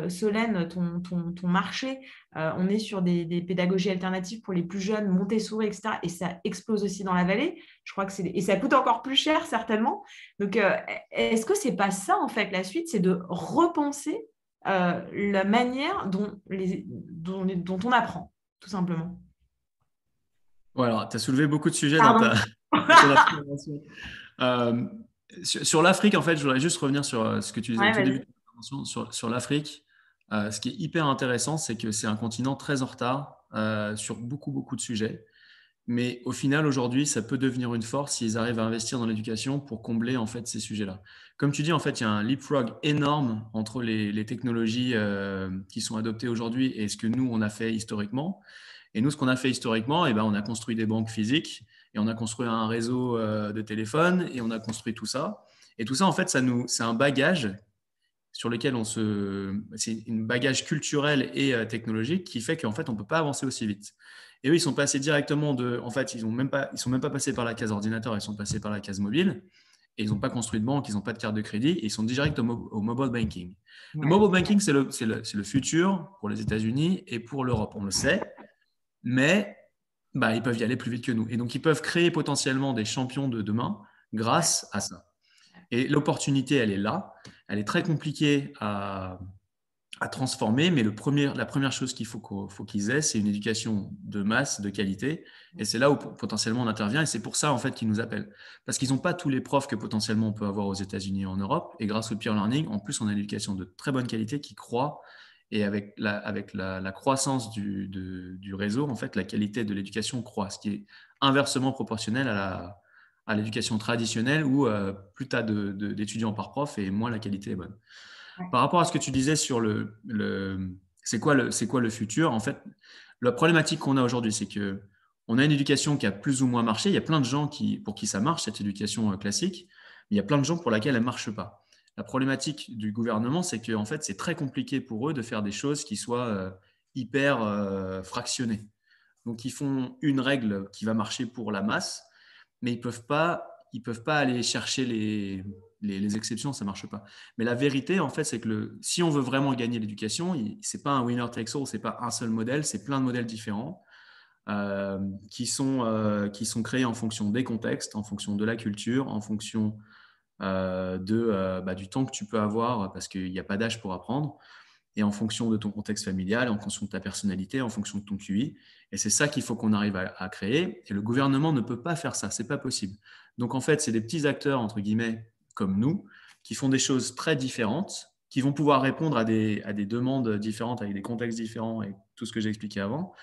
Solène, ton marché, on est sur des pédagogies alternatives pour les plus jeunes, Montessori, etc. Et ça explose aussi dans la vallée. Je crois que et ça coûte encore plus cher, certainement. Donc, est-ce que c'est pas ça, en fait, la suite, c'est de repenser la manière dont on apprend, tout simplement. Ouais, alors, tu as soulevé beaucoup de sujets Pardon. dans ton intervention. Sur l'Afrique, en fait, je voudrais juste revenir sur ce que tu disais au tout début de ton intervention, sur l'Afrique. Ce qui est hyper intéressant, c'est que c'est un continent très en retard sur beaucoup, beaucoup de sujets. Mais au final, aujourd'hui, ça peut devenir une force s'ils arrivent à investir dans l'éducation pour combler en fait ces sujets-là. Comme tu dis, en fait, il y a un leapfrog énorme entre les technologies qui sont adoptées aujourd'hui et ce que nous, on a fait historiquement. Et nous, ce qu'on a fait historiquement, on a construit des banques physiques et on a construit un réseau de téléphones et on a construit tout ça. Et tout ça, en fait, c'est un bagage sur lequel c'est un bagage culturel et technologique qui fait qu'en fait, on ne peut pas avancer aussi vite. Et eux, ils sont passés directement en fait, ils sont même pas passés par la case ordinateur, ils sont passés par la case mobile. et ils n'ont pas construit de banque, ils n'ont pas de carte de crédit, et ils sont direct au mobile banking. Ouais. Le mobile banking, c'est le futur pour les États-Unis et pour l'Europe, on le sait, mais ils peuvent y aller plus vite que nous. Et donc, ils peuvent créer potentiellement des champions de demain grâce à ça. Et l'opportunité, elle est là. Elle est très compliquée à transformer, mais la première chose qu'il faut qu'ils aient, c'est une éducation de masse, de qualité. Et c'est là où potentiellement on intervient. Et c'est pour ça, en fait, qu'ils nous appellent. Parce qu'ils n'ont pas tous les profs que potentiellement on peut avoir aux États-Unis et en Europe. Et grâce au peer learning, en plus, on a une éducation de très bonne qualité qui croît. Et avec la croissance du réseau, en fait, la qualité de l'éducation croît, ce qui est inversement proportionnel à l'éducation traditionnelle où plus tu as d'étudiants par prof et moins la qualité est bonne. Par rapport à ce que tu disais sur c'est quoi le futur, en fait, la problématique qu'on a aujourd'hui, c'est que on a une éducation qui a plus ou moins marché. Il y a plein de gens pour qui ça marche, cette éducation classique, mais il y a plein de gens pour laquelle elle ne marche pas. La problématique du gouvernement, c'est que en fait, c'est très compliqué pour eux de faire des choses qui soient hyper fractionnées. Donc, ils font une règle qui va marcher pour la masse, mais ils peuvent pas aller chercher les exceptions, ça ne marche pas. Mais la vérité, en fait, c'est que si on veut vraiment gagner l'éducation, ce n'est pas un winner takes all, ce n'est pas un seul modèle, c'est plein de modèles différents qui sont créés en fonction des contextes, en fonction de la culture, en fonction du temps que tu peux avoir, parce qu'il n'y a pas d'âge pour apprendre, et en fonction de ton contexte familial, en fonction de ta personnalité, en fonction de ton QI. Et c'est ça qu'il faut qu'on arrive à créer. Et le gouvernement ne peut pas faire ça, ce n'est pas possible. Donc en fait, c'est des petits acteurs, entre guillemets, comme nous, qui font des choses très différentes, qui vont pouvoir répondre à des demandes différentes, avec des contextes différents, et tout ce que j'ai expliqué avant.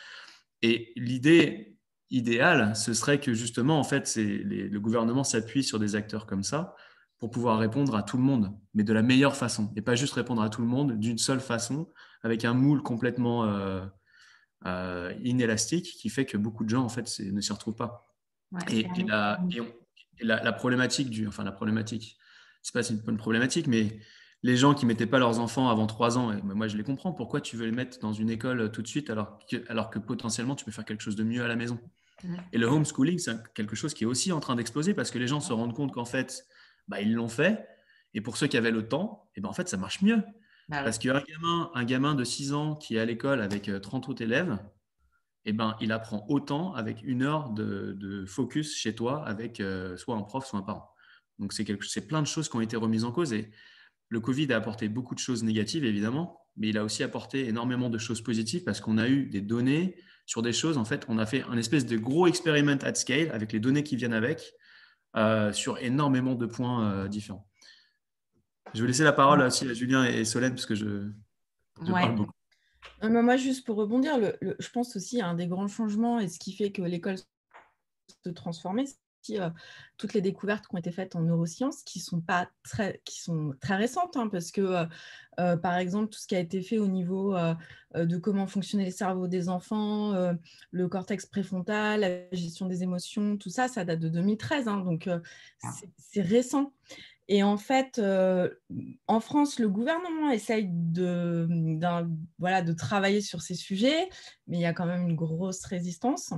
Et l'idée idéale, ce serait que justement, en fait, le gouvernement s'appuie sur des acteurs comme ça pour pouvoir répondre à tout le monde, mais de la meilleure façon. Et pas juste répondre à tout le monde d'une seule façon, avec un moule complètement inélastique qui fait que beaucoup de gens, en fait, ne s'y retrouvent pas. Ouais, Et la problématique la problématique, c'est pas une bonne problématique, mais les gens qui ne mettaient pas leurs enfants avant 3 ans, et moi je les comprends, pourquoi tu veux les mettre dans une école tout de suite alors que potentiellement tu peux faire quelque chose de mieux à la maison. Et le homeschooling, c'est quelque chose qui est aussi en train d'exploser parce que les gens se rendent compte qu'en fait, ils l'ont fait. Et pour ceux qui avaient le temps, en fait, ça marche mieux. Parce qu'un gamin de 6 ans qui est à l'école avec 30 autres élèves, il apprend autant avec 1 heure de focus chez toi avec soit un prof, soit un parent. Donc, c'est plein de choses qui ont été remises en cause. Et le Covid a apporté beaucoup de choses négatives, évidemment, mais il a aussi apporté énormément de choses positives parce qu'on a eu des données sur des choses. En fait, on a fait un espèce de gros experiment at scale avec les données qui viennent avec sur énormément de points différents. Je vais laisser la parole aussi à Julien et Solène parce que je parle beaucoup. Moi, juste pour rebondir, je pense aussi un des grands changements et ce qui fait que l'école se transformer, c'est toutes les découvertes qui ont été faites en neurosciences qui sont très récentes, parce que, par exemple, tout ce qui a été fait au niveau de comment fonctionnait le cerveau des enfants, le cortex préfrontal, la gestion des émotions, tout ça, ça date de 2013, donc c'est récent. Et en fait, en France, le gouvernement essaye de travailler sur ces sujets, mais il y a quand même une grosse résistance.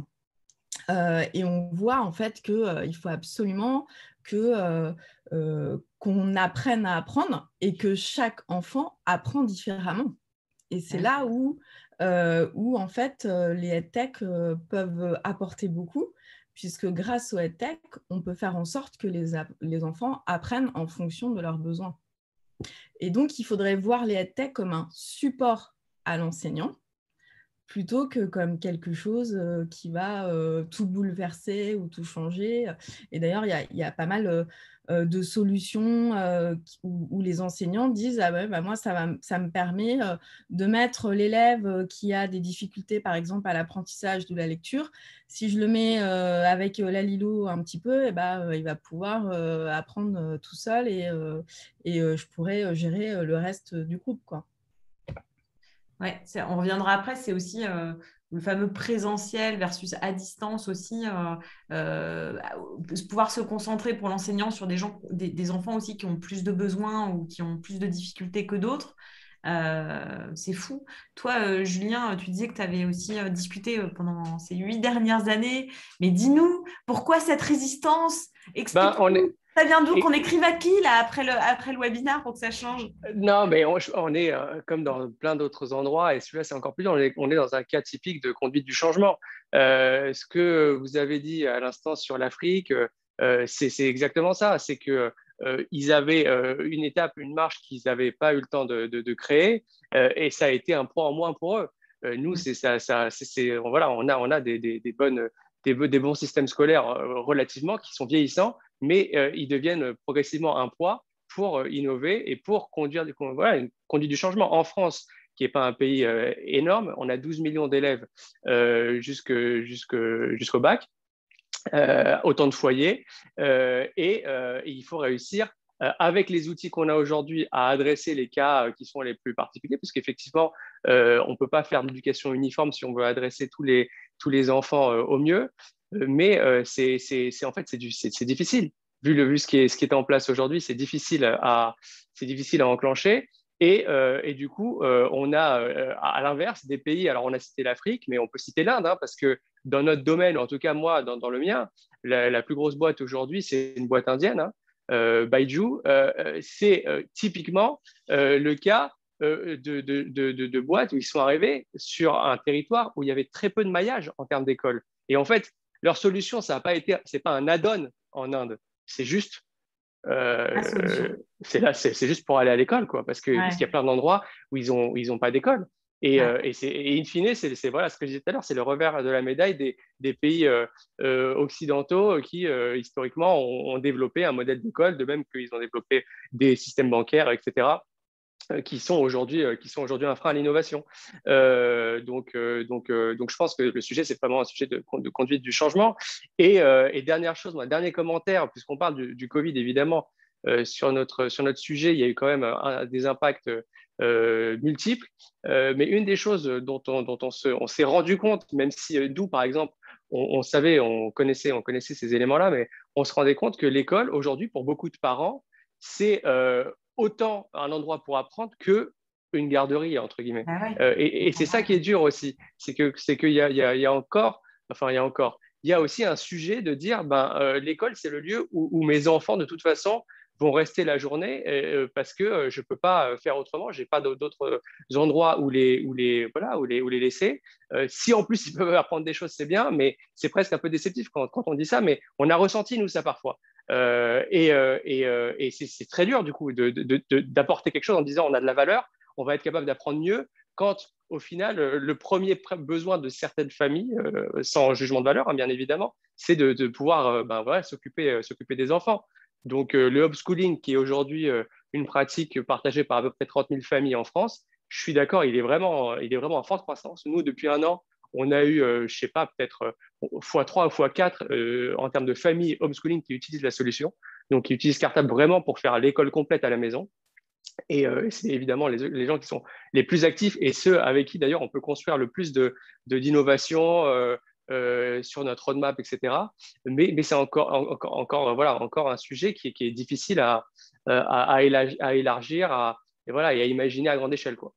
Et on voit en fait qu'il faut absolument qu'on apprenne à apprendre et que chaque enfant apprend différemment. Et c'est là où en fait, les EdTech peuvent apporter beaucoup, puisque grâce aux EdTech, on peut faire en sorte que les enfants apprennent en fonction de leurs besoins. Et donc, il faudrait voir les EdTech comme un support à l'enseignant, plutôt que comme quelque chose qui va tout bouleverser ou tout changer. Et d'ailleurs, il y a pas mal de solutions où les enseignants disent « Ah ouais, moi, ça me permet de mettre l'élève qui a des difficultés, par exemple, à l'apprentissage de la lecture. Si je le mets avec la Lilo un petit peu, il va pouvoir apprendre tout seul et je pourrais gérer le reste du groupe, quoi. » Ouais, on reviendra après, c'est aussi le fameux présentiel versus à distance aussi, pouvoir se concentrer pour l'enseignant sur des enfants aussi qui ont plus de besoins ou qui ont plus de difficultés que d'autres. C'est fou. Toi, Julien, tu disais que tu avais aussi discuté pendant ces 8 dernières années, mais dis-nous, pourquoi cette résistance? Explique-nous. Ça vient d'où Et, qu'on écrive à qui, là, après le webinaire pour que ça change? non, mais on est comme dans plein d'autres endroits, et celui-là, c'est encore plus. On est dans un cas typique de conduite du changement. Ce que vous avez dit à l'instant sur l'Afrique, c'est exactement ça. C'est que ils avaient une étape, une marche qu'ils n'avaient pas eu le temps de créer, et ça a été un poids en moins pour eux. Nous, c'est ça, voilà, on a des bons systèmes scolaires relativement qui sont vieillissants, mais ils deviennent progressivement un poids pour innover et pour conduire voilà, une conduite du changement. En France, qui n'est pas un pays énorme, on a 12 millions d'élèves jusqu'au bac, autant de foyers, et il faut réussir avec les outils qu'on a aujourd'hui à adresser les cas qui sont les plus particuliers, parce qu'effectivement, on ne peut pas faire d'éducation uniforme si on veut adresser tous les enfants au mieux, mais en fait, c'est difficile. Vu ce qui est en place aujourd'hui, c'est difficile à enclencher. Et du coup, on a à l'inverse des pays, alors on a cité l'Afrique, mais on peut citer l'Inde, hein, parce que dans notre domaine, en tout cas moi, dans le mien, la plus grosse boîte aujourd'hui, c'est une boîte indienne, hein, Baiju. C'est typiquement le cas de boîtes où ils sont arrivés sur un territoire où il y avait très peu de maillage en termes d'école. Et en fait, leur solution, c'est pas un add-on en Inde, c'est juste La solution. c'est juste pour aller à l'école, quoi, parce qu'il y a plein d'endroits où ils ont pas d'école. Et in fine, voilà ce que je disais tout à l'heure, c'est le revers de la médaille des pays occidentaux qui, historiquement, ont développé un modèle d'école, de même qu'ils ont développé des systèmes bancaires, etc., qui sont aujourd'hui un frein à l'innovation. Donc, je pense que le sujet, c'est vraiment un sujet de conduite du changement. Et dernière chose, mon dernier commentaire, puisqu'on parle du Covid, évidemment, sur notre sujet, il y a eu quand même des impacts multiples. Mais une des choses dont on s'est rendu compte, même si nous, par exemple, on savait, on connaissait ces éléments-là, mais on se rendait compte que l'école, aujourd'hui, pour beaucoup de parents, c'est autant un endroit pour apprendre que une garderie, entre guillemets. Ah ouais. Et c'est ça qui est dur aussi, c'est qu'il y a encore, il y a aussi un sujet de dire, l'école, c'est le lieu où mes enfants, de toute façon, vont rester la journée parce que je ne peux pas faire autrement, je n'ai pas d'autres endroits où les laisser. Si en plus ils peuvent apprendre des choses, c'est bien, mais c'est presque un peu déceptif quand on dit ça, mais on a ressenti, nous, ça parfois. Et c'est très dur, du coup, d'apporter quelque chose en disant on a de la valeur, on va être capable d'apprendre mieux quand, au final, le premier besoin de certaines familles, sans jugement de valeur, hein, bien évidemment, c'est de pouvoir s'occuper des enfants. Donc, le homeschooling, qui est aujourd'hui une pratique partagée par à peu près 30 000 familles en France, je suis d'accord, il est vraiment en forte croissance. Nous, depuis un an, on a eu, je ne sais pas, peut-être x3 ou x4 en termes de familles homeschooling qui utilisent la solution, donc qui utilisent Cartable vraiment pour faire l'école complète à la maison. Et c'est évidemment les gens qui sont les plus actifs et ceux avec qui, d'ailleurs, on peut construire le plus d'innovation sur notre roadmap, etc. Mais c'est encore un sujet qui est difficile à élargir et à imaginer à grande échelle, quoi.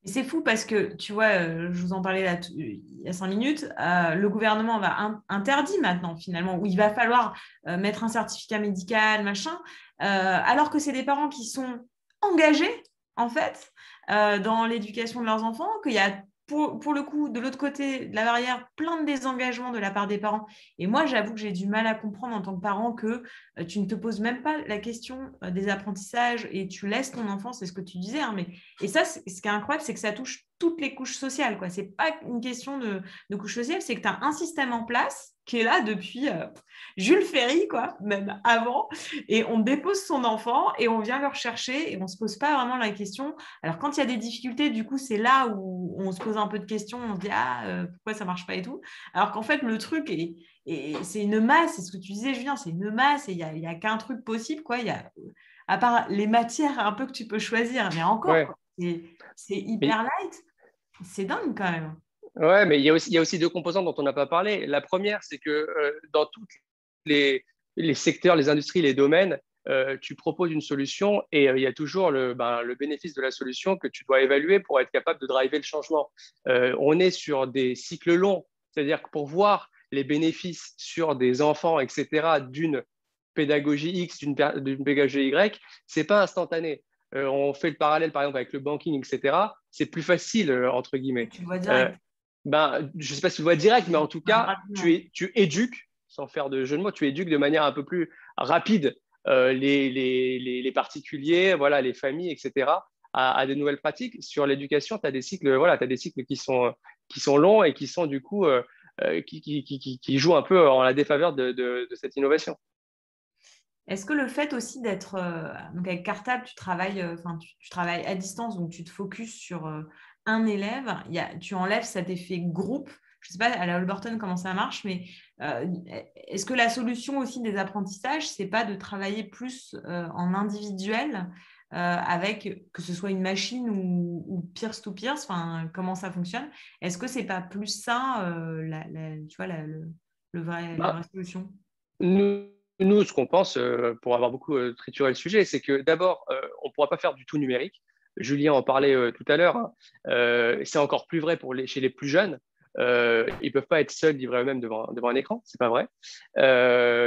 Et c'est fou parce que, tu vois, je vous en parlais là, il y a 5 minutes, le gouvernement va interdit maintenant, finalement, où il va falloir mettre un certificat médical, machin, alors que c'est des parents qui sont engagés, en fait, dans l'éducation de leurs enfants, qu'il y a pour le coup, de l'autre côté de la barrière, plein de désengagement de la part des parents. Et moi, j'avoue que j'ai du mal à comprendre en tant que parent que tu ne te poses même pas la question des apprentissages et tu laisses ton enfant, c'est ce que tu disais, hein, et ça, ce qui est incroyable, c'est que ça touche toutes les couches sociales, quoi. C'est pas une question de couche sociale, c'est que tu as un système en place qui est là depuis Jules Ferry, quoi, même avant, et on dépose son enfant et on vient le rechercher et on ne se pose pas vraiment la question. Alors, quand il y a des difficultés, du coup, c'est là où on se pose un peu de questions, on se dit pourquoi ça ne marche pas et tout. Alors qu'en fait, le truc c'est une masse, c'est ce que tu disais, Julien, c'est une masse et il n'y a qu'un truc possible, quoi. À part les matières un peu que tu peux choisir, mais encore, Ouais. quoi, c'est hyper light. C'est dingue quand même. Ouais, mais il y a aussi deux composantes dont on n'a pas parlé. La première, c'est que dans tous les secteurs, les industries, les domaines, tu proposes une solution et il y a toujours le bénéfice de la solution que tu dois évaluer pour être capable de driver le changement. On est sur des cycles longs, c'est-à-dire que pour voir les bénéfices sur des enfants, etc., d'une pédagogie X d'une pédagogie Y, c'est pas instantané. On fait le parallèle, par exemple, avec le banking, etc. C'est plus facile, entre guillemets. Tu le vois direct. Je ne sais pas si tu le vois direct, mais en tout cas, Rapidement. tu éduques, sans faire de jeu de mots, tu éduques de manière un peu plus rapide les particuliers, voilà, les familles, etc., à des nouvelles pratiques. Sur l'éducation, tu as des cycles, voilà, t'as des cycles qui sont longs et qui sont du coup qui jouent un peu en la défaveur de cette innovation. Est-ce que le fait aussi d'être donc avec Cartable, tu travailles, tu travailles à distance, donc tu te focuses sur un élève, tu enlèves cet effet groupe. Je ne sais pas à la Holberton comment ça marche, mais est-ce que la solution aussi des apprentissages, c'est pas de travailler plus en individuel avec que ce soit une machine ou peers to peers, comment ça fonctionne? Est-ce que c'est pas plus ça, tu vois, la vraie solution? Nous, ce qu'on pense, pour avoir beaucoup trituré le sujet, c'est que d'abord, on ne pourra pas faire du tout numérique. Julien en parlait tout à l'heure, hein. C'est encore plus vrai chez les plus jeunes. Ils ne peuvent pas être seuls livrés eux-mêmes devant un écran, c'est pas vrai.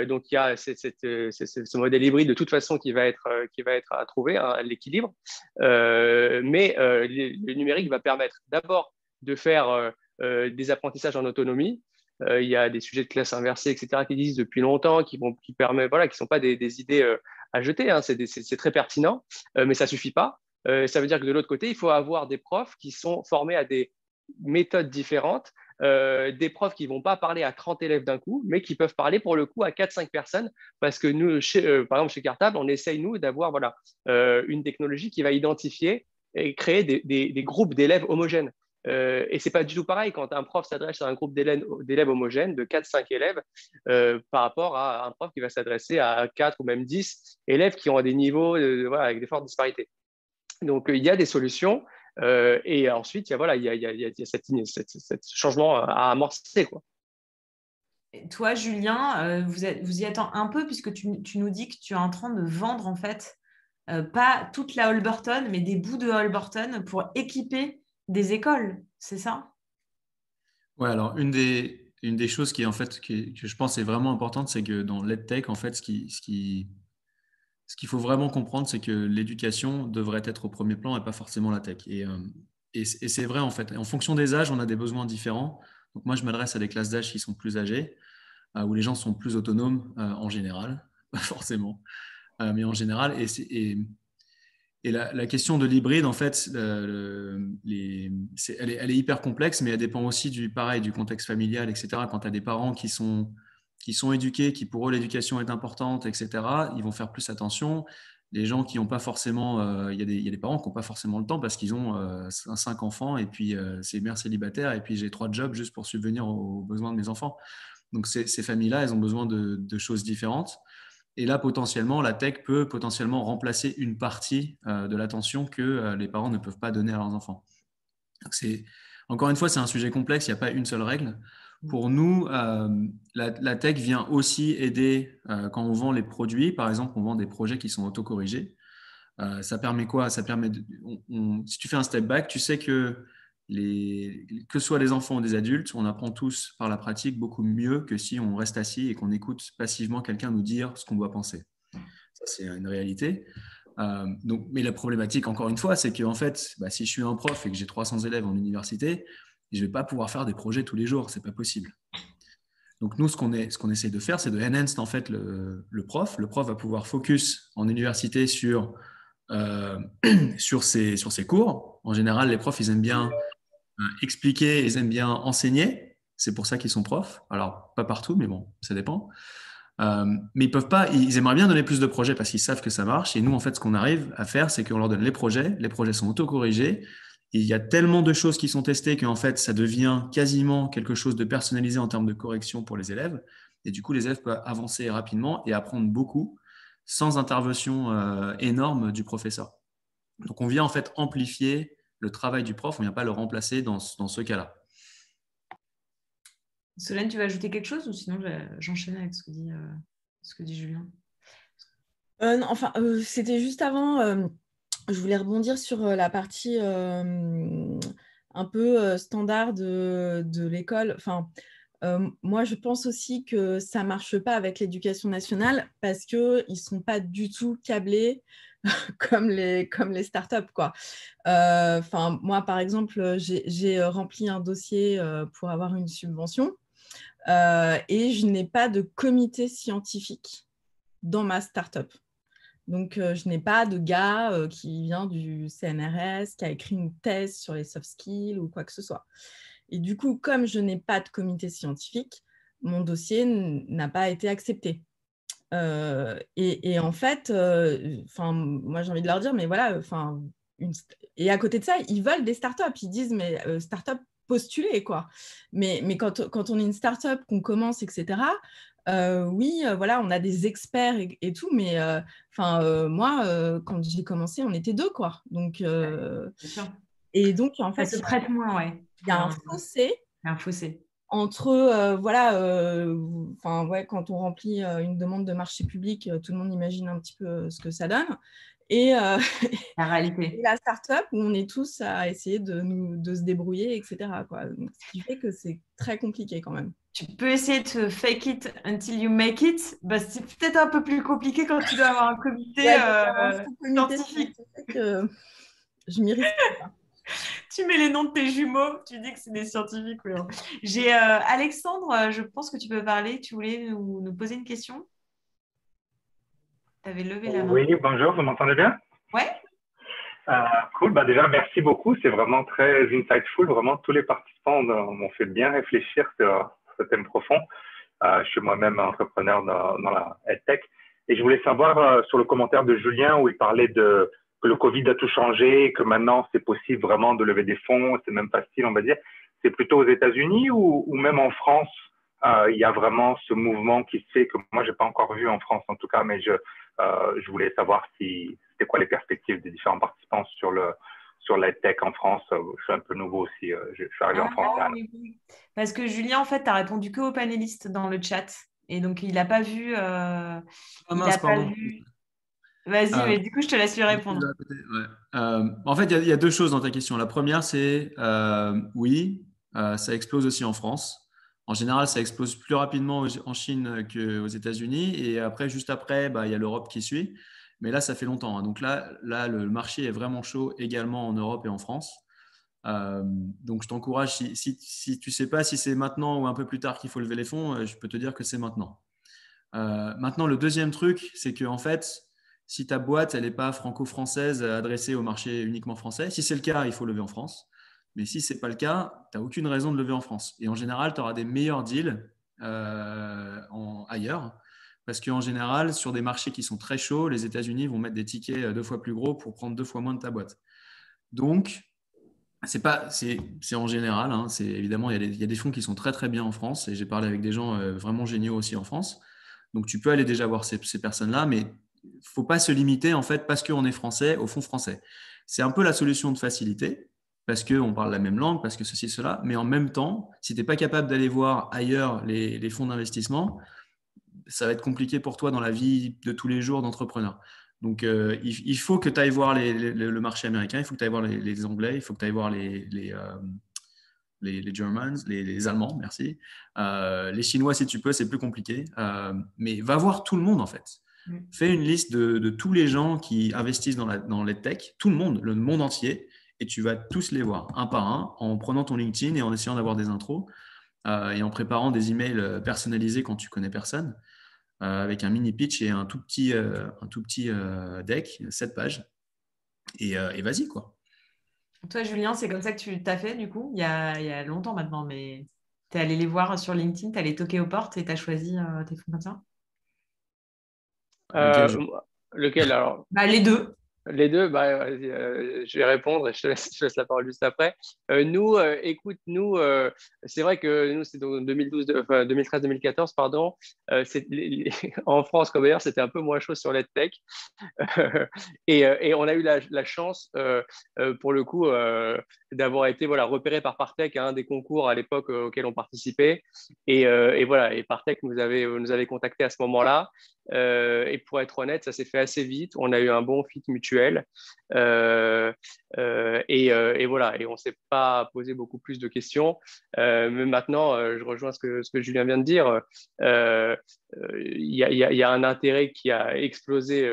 Donc il y a ce modèle hybride de toute façon qui va être à trouver, hein, l'équilibre. Mais le numérique va permettre d'abord de faire des apprentissages en autonomie. Il y a des sujets de classe inversée, etc., qui existent depuis longtemps, qui permettent, voilà, qui ne sont pas des idées à jeter, hein. C'est très pertinent, mais ça ne suffit pas. Ça veut dire que de l'autre côté, il faut avoir des profs qui sont formés à des méthodes différentes, des profs qui ne vont pas parler à 30 élèves d'un coup, mais qui peuvent parler pour le coup à 4-5 personnes, parce que nous, par exemple, chez Cartable, on essaye, nous, d'avoir voilà, une technologie qui va identifier et créer des groupes d'élèves homogènes. Et ce n'est pas du tout pareil quand un prof s'adresse à un groupe d'élèves homogènes de 4-5 élèves par rapport à un prof qui va s'adresser à 4 ou même 10 élèves qui ont des niveaux voilà, avec des fortes disparités. Donc, il y a des solutions. Et ensuite, il y a ce changement à amorcer, quoi. Toi, Julien, vous y êtes un peu puisque tu nous dis que tu es en train de vendre en fait pas toute la Holberton, mais des bouts de Holberton pour équiper des écoles, c'est ça? Ouais, alors une des choses qui en fait que je pense est vraiment importante, c'est que dans l'EdTech, en fait, ce qu'il faut vraiment comprendre, c'est que l'éducation devrait être au premier plan et pas forcément la tech. Et c'est vrai en fait. En fonction des âges, on a des besoins différents. Donc moi, je m'adresse à des classes d'âge qui sont plus âgées, où les gens sont plus autonomes en général, pas forcément, mais en général. Et la question de l'hybride, en fait, elle est hyper complexe, mais elle dépend aussi du contexte familial, etc. Quand tu as des parents qui sont éduqués, qui pour eux l'éducation est importante, etc., ils vont faire plus attention. Les gens qui n'ont pas forcément, il y a des parents qui n'ont pas forcément le temps parce qu'ils ont 5 enfants et puis c'est mère célibataire et puis j'ai 3 jobs juste pour subvenir aux besoins de mes enfants. Donc ces familles-là, elles ont besoin de choses différentes. Et là, potentiellement, la tech peut potentiellement remplacer une partie de l'attention que les parents ne peuvent pas donner à leurs enfants. Donc encore une fois, c'est un sujet complexe, il n'y a pas une seule règle. Pour nous, la tech vient aussi aider quand on vend les produits. Par exemple, on vend des projets qui sont autocorrigés. Ça permet quoi? Ça permet si tu fais un step back, tu sais que que ce soit les enfants ou des adultes, on apprend tous par la pratique beaucoup mieux que si on reste assis et qu'on écoute passivement quelqu'un nous dire ce qu'on doit penser. Ça, c'est une réalité. Mais la problématique, encore une fois, c'est que en fait, si je suis un prof et que j'ai 300 élèves en université, je ne vais pas pouvoir faire des projets tous les jours. Ce n'est pas possible. Donc nous, ce qu'on essaie de faire, c'est de enhance en fait le prof. Le prof va pouvoir focus en université sur ses cours. En général, les profs, ils aiment bien expliquer, ils aiment bien enseigner. C'est pour ça qu'ils sont profs. Alors, pas partout, mais bon, ça dépend. Mais ils peuvent pas, ils aimeraient bien donner plus de projets parce qu'ils savent que ça marche. Et nous, en fait, ce qu'on arrive à faire, c'est qu'on leur donne les projets. Les projets sont autocorrigés. Et il y a tellement de choses qui sont testées qu'en fait, ça devient quasiment quelque chose de personnalisé en termes de correction pour les élèves. Et du coup, les élèves peuvent avancer rapidement et apprendre beaucoup sans intervention énorme du professeur. Donc, on vient en fait amplifier le travail du prof, on ne vient pas le remplacer dans ce cas-là. Solène, tu vas ajouter quelque chose ou sinon j'enchaîne avec ce que dit Julien? C'était juste avant, je voulais rebondir sur la partie un peu standard de l'école. Enfin, Moi, je pense aussi que ça ne marche pas avec l'éducation nationale parce qu'ils ne sont pas du tout câblés comme les startups, quoi. Moi, par exemple, j'ai rempli un dossier pour avoir une subvention et je n'ai pas de comité scientifique dans ma startup. Donc, je n'ai pas de gars qui vient du CNRS, qui a écrit une thèse sur les soft skills ou quoi que ce soit. Et du coup, comme je n'ai pas de comité scientifique, mon dossier n'a pas été accepté. Et en fait, moi, j'ai envie de leur dire, mais voilà, et à côté de ça, ils veulent des startups. Ils disent, mais startup postulée, quoi. Mais quand on est une startup, qu'on commence, etc., oui, voilà, on a des experts et tout, mais moi, quand j'ai commencé, on était deux, quoi. Donc, Bien sûr. et donc, en Ça fait, se prête moins, ouais. il y a un fossé Un fossé. entre, quand on remplit une demande de marché public, tout le monde imagine un petit peu ce que ça donne. Et, La et réalité. la start-up où on est tous à essayer de se débrouiller, etc., quoi. Donc, ce qui fait que c'est très compliqué quand même. Tu peux essayer de fake it until you make it. Bah, c'est peut-être un peu plus compliqué quand tu dois avoir un comité Ouais, un sous-comité scientifique. scientifique, je m'y risque pas. Tu mets les noms de tes jumeaux, tu dis que c'est des scientifiques. Oui, hein. J'ai Alexandre, je pense que tu peux parler. Tu voulais nous poser une question? Tu avais levé la main. Oui, bonjour, vous m'entendez bien? Ouais? Cool, bah déjà merci beaucoup, c'est vraiment très insightful, vraiment tous les participants m'ont fait bien réfléchir sur ce thème profond. Je suis moi-même entrepreneur dans la EdTech et je voulais savoir sur le commentaire de Julien où il parlait que le Covid a tout changé, que maintenant c'est possible vraiment de lever des fonds, c'est même facile on va dire. C'est plutôt aux États-Unis ou même en France, il y a vraiment ce mouvement qui se fait que moi j'ai pas encore vu en France en tout cas, mais je voulais savoir si c'était quoi les perspectives des différents participants sur l'EdTech en France. Je suis un peu nouveau aussi, je suis arrivé en France. Oui, oui. Parce que Julien, en fait, tu as répondu que aux panélistes dans le chat. Et donc, il n'a pas vu. Ah Il mince, n'a pas pardon. vu. Vas-y, Euh, mais du coup, je te laisse lui répondre. Ouais. En fait, il y a deux choses dans ta question. La première, c'est oui, ça explose aussi en France. En général, ça explose plus rapidement en Chine qu'aux États-Unis. Et après, juste après, bah, il y a l'Europe qui suit. Mais là, ça fait longtemps, hein. Donc là, le marché est vraiment chaud également en Europe et en France. Donc, je t'encourage, si tu ne sais pas si c'est maintenant ou un peu plus tard qu'il faut lever les fonds, je peux te dire que c'est maintenant. Maintenant, le deuxième truc, c'est que en fait, si ta boîte, elle n'est pas franco-française adressée au marché uniquement français, si c'est le cas, il faut lever en France. Mais si ce n'est pas le cas, tu n'as aucune raison de lever en France. Et en général, tu auras des meilleurs deals ailleurs. Parce qu'en général, sur des marchés qui sont très chauds, les États-Unis vont mettre des tickets 2 fois plus gros pour prendre 2 fois moins de ta boîte. Donc, c'est en général, hein, évidemment, il y a des fonds qui sont très très bien en France et j'ai parlé avec des gens vraiment géniaux aussi en France. Donc, tu peux aller déjà voir ces personnes-là, mais il ne faut pas se limiter, en fait, parce qu'on est français, au fonds français. C'est un peu la solution de facilité, parce qu'on parle la même langue, parce que ceci, cela, mais en même temps, si tu n'es pas capable d'aller voir ailleurs les fonds d'investissement, ça va être compliqué pour toi dans la vie de tous les jours d'entrepreneur. Donc, il faut que tu ailles voir le marché américain, il faut que tu ailles voir les Anglais, il faut que tu ailles voir les Germans, les Allemands, merci. Les Chinois, si tu peux, c'est plus compliqué. Mais va voir tout le monde, en fait. Fais une liste de tous les gens qui investissent dans les tech, tout le monde, le monde entier, et tu vas tous les voir, un par un, en prenant ton LinkedIn et en essayant d'avoir des intros, et en préparant des emails personnalisés quand tu connais personne, avec un mini pitch et un tout petit deck, 7 pages, et vas-y, quoi. Toi, Julien, c'est comme ça que tu t'as fait, du coup, il y a longtemps maintenant, mais tu es allé les voir sur LinkedIn, tu es allé toquer aux portes et tu as choisi tes fonds comme ça? Lequel alors? Bah, les deux. Les deux, bah, je vais répondre et je te laisse la parole juste après. Écoute, c'est vrai que nous, c'est dans 2013-2014, pardon. En France, comme d'ailleurs, c'était un peu moins chaud sur l'EdTech. Et on a eu la chance, pour le coup, d'avoir été repéré par Partech à un des concours à l'époque auquel on participait. Et voilà, et Partech nous avait contacté à ce moment-là. Et pour être honnête, ça s'est fait assez vite. On a eu un bon fit mutuel. Et voilà, et on ne s'est pas posé beaucoup plus de questions. Mais maintenant, je rejoins ce que Julien vient de dire. Il y a un intérêt qui a explosé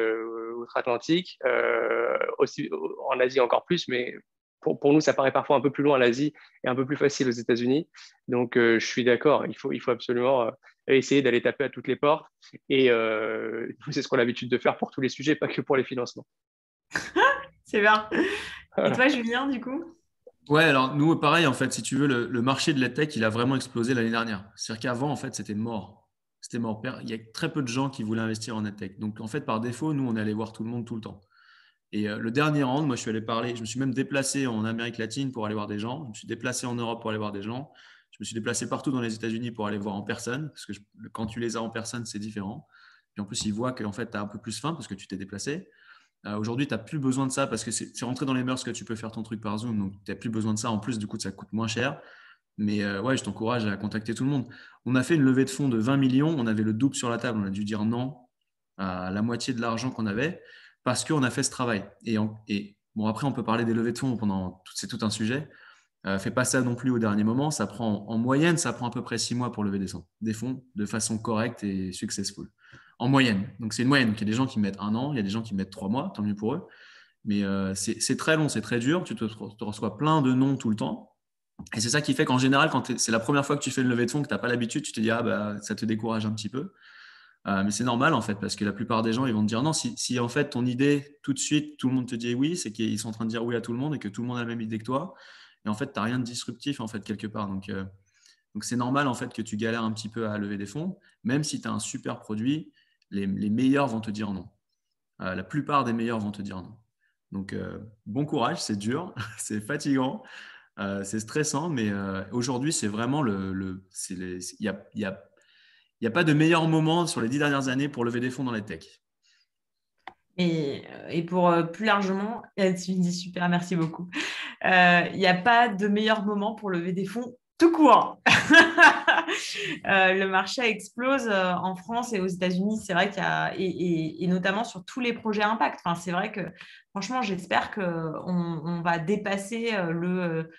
outre-Atlantique, aussi en Asie encore plus, mais pour nous, ça paraît parfois un peu plus loin l'Asie et un peu plus facile aux États-Unis. Donc, je suis d'accord, il faut absolument essayer d'aller taper à toutes les portes. Et c'est ce qu'on a l'habitude de faire pour tous les sujets, pas que pour les financements. C'est bien. Et Voilà. toi, Julien, du coup? Ouais, alors nous, pareil, en fait, si tu veux, le marché de l'EdTech, il a vraiment explosé l'année dernière. C'est-à-dire qu'avant, en fait, c'était mort. C'était mort. Il y a très peu de gens qui voulaient investir en EdTech. Donc, en fait, par défaut, nous, on est allé voir tout le monde tout le temps. Et le dernier round, moi, je suis allé parler, je me suis même déplacé en Amérique latine pour aller voir des gens. Je me suis déplacé en Europe pour aller voir des gens. Je me suis déplacé partout dans les États-Unis pour aller voir en personne. Parce que quand tu les as en personne, c'est différent. Puis en plus, ils voient qu'en fait, tu as un peu plus faim parce que tu t'es déplacé. Aujourd'hui, tu n'as plus besoin de ça parce que c'est rentré dans les mœurs que tu peux faire ton truc par Zoom. Donc, tu n'as plus besoin de ça. En plus, du coup, ça coûte moins cher. Mais ouais, je t'encourage à contacter tout le monde. On a fait une levée de fonds de 20 millions. On avait le double sur la table. On a dû dire non à la moitié de l'argent qu'on avait parce qu'on a fait ce travail. Et bon, après, on peut parler des levées de fonds c'est tout un sujet. Fais pas ça non plus au dernier moment. Ça prend, en moyenne, ça prend à peu près 6 mois pour lever des fonds de façon correcte et successful. En moyenne. Donc, c'est une moyenne. Il y a des gens qui mettent 1 an, il y a des gens qui mettent 3 mois, tant mieux pour eux. Mais c'est très long, c'est très dur. Tu te reçois plein de noms tout le temps. Et c'est ça qui fait qu'en général, quand c'est la première fois que tu fais une levée de fonds, que tu n'as pas l'habitude, tu te dis, ah bah, ça te décourage un petit peu. Mais c'est normal en fait, parce que la plupart des gens, ils vont te dire non. Si en fait ton idée, tout de suite, tout le monde te dit oui, c'est qu'ils sont en train de dire oui à tout le monde et que tout le monde a la même idée que toi. Et en fait, tu n'as rien de disruptif en fait quelque part. Donc c'est normal en fait que tu galères un petit peu à lever des fonds, même si tu as un super produit, les meilleurs vont te dire non. La plupart des meilleurs vont te dire non. Donc bon courage, c'est dur, c'est fatigant, c'est stressant, mais aujourd'hui c'est vraiment il n'y a pas de meilleur moment sur les 10 dernières années pour lever des fonds dans les tech. Et pour plus largement, tu me dis super, merci beaucoup. Il n'y a pas de meilleur moment pour lever des fonds tout court. Le marché explose en France et aux États-Unis. C'est vrai qu'il y a, et notamment sur tous les projets impact. Enfin, c'est vrai que franchement, j'espère qu'on va dépasser le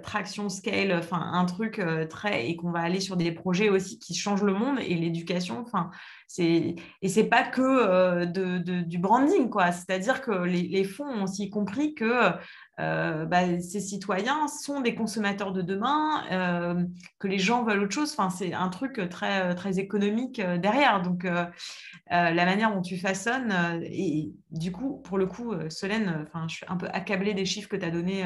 traction scale, enfin un truc et qu'on va aller sur des projets aussi qui changent le monde et l'éducation. Enfin, et c'est pas que du branding, quoi. C'est-à-dire que les fonds ont aussi compris que ces citoyens sont des consommateurs de demain, que les gens veulent autre chose. Enfin, c'est un truc très, très économique derrière. Donc, la manière dont tu façonnes, et du coup, pour le coup, Solène, je suis un peu accablée des chiffres que tu as donnés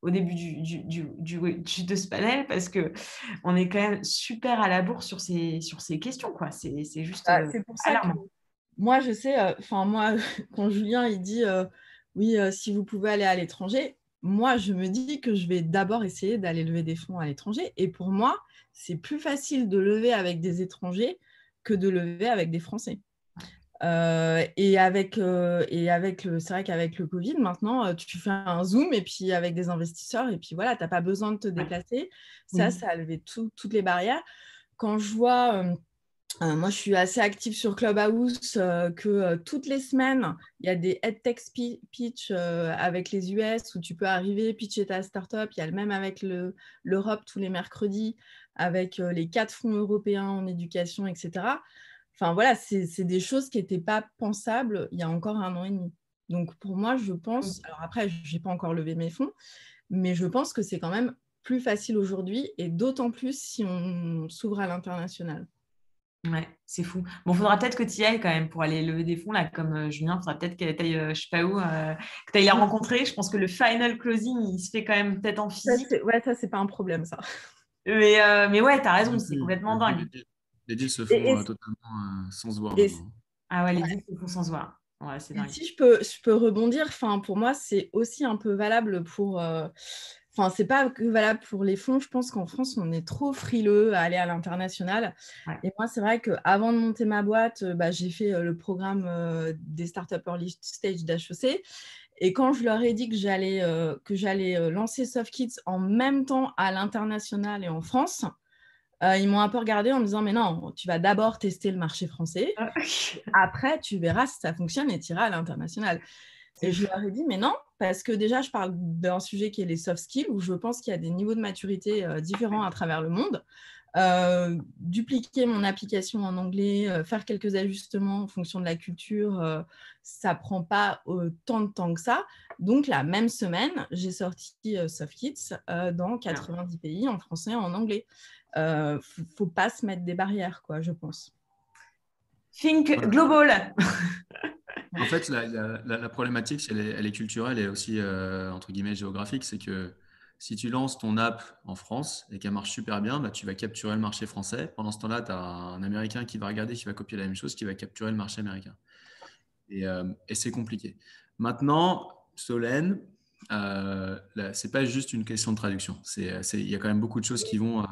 au début de ce panel parce qu'on est quand même super à la bourre sur ces questions, quoi. C'est juste C'est pour ça que alarmant. moi, je sais, moi, quand Julien il dit oui, si vous pouvez aller à l'étranger, moi, je me dis que je vais d'abord essayer d'aller lever des fonds à l'étranger. Et pour moi, c'est plus facile de lever avec des étrangers que de lever avec des Français. C'est vrai qu'avec le Covid, maintenant, tu fais un Zoom et puis avec des investisseurs, et puis voilà, tu n'as pas besoin de te déplacer. Ça a levé toutes les barrières. Quand je vois, moi, je suis assez active sur Clubhouse, que toutes les semaines, il y a des EdTech pitch avec les US où tu peux arriver, pitcher ta startup. Il y a le même avec l'Europe tous les mercredis, avec les 4 fonds européens en éducation, etc. Enfin, voilà, c'est des choses qui n'étaient pas pensables il y a encore 1 an et demi. Donc, pour moi, je pense, alors après, je n'ai pas encore levé mes fonds, mais je pense que c'est quand même plus facile aujourd'hui, et d'autant plus si on s'ouvre à l'international. Ouais, c'est fou. Bon, il faudra peut-être que tu y ailles quand même pour aller lever des fonds, là, comme Julien. Il faudra peut-être qu'elle aille, je sais pas où, que tu ailles la rencontrer. Je pense que le final closing, il se fait quand même peut-être en physique. Ça, c'est pas un problème, ça. Mais ouais, tu as raison, c'est complètement dingue. Les deals se font totalement sans se voir maintenant. Ah ouais, les deals se font sans se voir. Ouais, c'est dingue. Si je peux rebondir, pour moi, c'est aussi un peu valable pour... c'est pas que valable pour les fonds. Je pense qu'en France, on est trop frileux à aller à l'international. Ouais. Et moi, c'est vrai qu'avant de monter ma boîte, j'ai fait le programme des startups early stage d'HEC. Et quand je leur ai dit que j'allais lancer SoftKids en même temps à l'international et en France, Ils m'ont un peu regardé en me disant, mais non, tu vas d'abord tester le marché français. Après, tu verras si ça fonctionne et tu iras à l'international. Et je leur ai dit, mais non, parce que déjà, je parle d'un sujet qui est les soft skills, où je pense qu'il y a des niveaux de maturité différents à travers le monde. Dupliquer mon application en anglais, faire quelques ajustements en fonction de la culture, ça ne prend pas autant de temps que ça. Donc, la même semaine, j'ai sorti SoftKits dans 90 pays en français et en anglais. Faut pas se mettre des barrières, quoi, je pense. Think global. En fait, la problématique, elle est culturelle et aussi, entre guillemets, géographique. C'est que si tu lances ton app en France et qu'elle marche super bien, bah, tu vas capturer le marché français. Pendant ce temps-là, tu as un Américain qui va regarder, qui va copier la même chose, qui va capturer le marché américain. Et c'est compliqué. Maintenant, Solène, c'est pas juste une question de traduction. Il y a quand même beaucoup de choses qui vont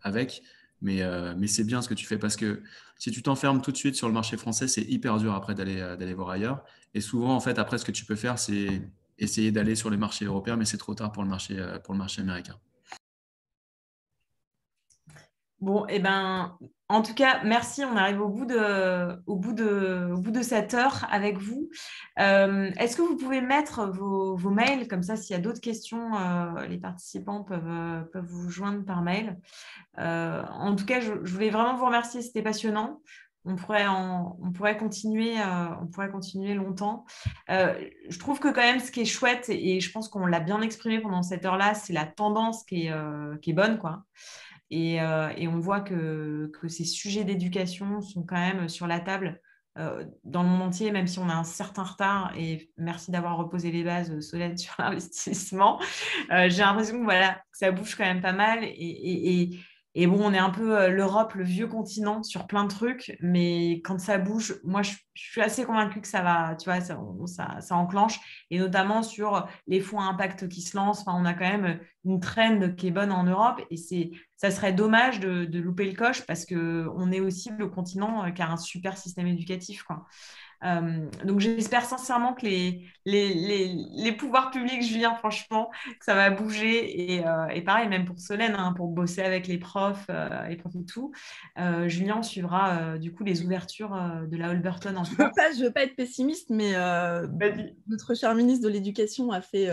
avec, mais c'est bien ce que tu fais parce que si tu t'enfermes tout de suite sur le marché français, c'est hyper dur après d'aller voir ailleurs. Et souvent, en fait, après, ce que tu peux faire, c'est essayer d'aller sur les marchés européens, mais c'est trop tard pour le marché américain. Bon, eh ben, en tout cas, merci. On arrive au bout de cette heure avec vous. Est-ce que vous pouvez mettre vos mails comme ça, s'il y a d'autres questions, les participants peuvent vous joindre par mail. En tout cas, je voulais vraiment vous remercier. C'était passionnant. On pourrait continuer longtemps. Je trouve que quand même, ce qui est chouette, et je pense qu'on l'a bien exprimé pendant cette heure-là, c'est la tendance qui est bonne, quoi. Et on voit que ces sujets d'éducation sont quand même sur la table dans le monde entier, même si on a un certain retard. Et merci d'avoir reposé les bases, Solène, sur l'investissement. J'ai l'impression que, voilà, que ça bouge quand même pas mal. Et bon, on est un peu l'Europe, le vieux continent sur plein de trucs. Mais quand ça bouge, moi, je suis assez convaincue que ça va, tu vois, ça enclenche. Et notamment sur les fonds à impact qui se lancent. Enfin, on a quand même une trend qui est bonne en Europe. Et ça serait dommage de louper le coche parce qu'on est aussi le continent qui a un super système éducatif, quoi. Donc, j'espère sincèrement que les pouvoirs publics, Julien, franchement, que ça va bouger. Et pareil, même pour Solène, hein, pour bosser avec les profs et tout. Julien suivra du coup les ouvertures de la Holberton en France. Je veux pas être pessimiste, mais notre cher ministre de l'Éducation a fait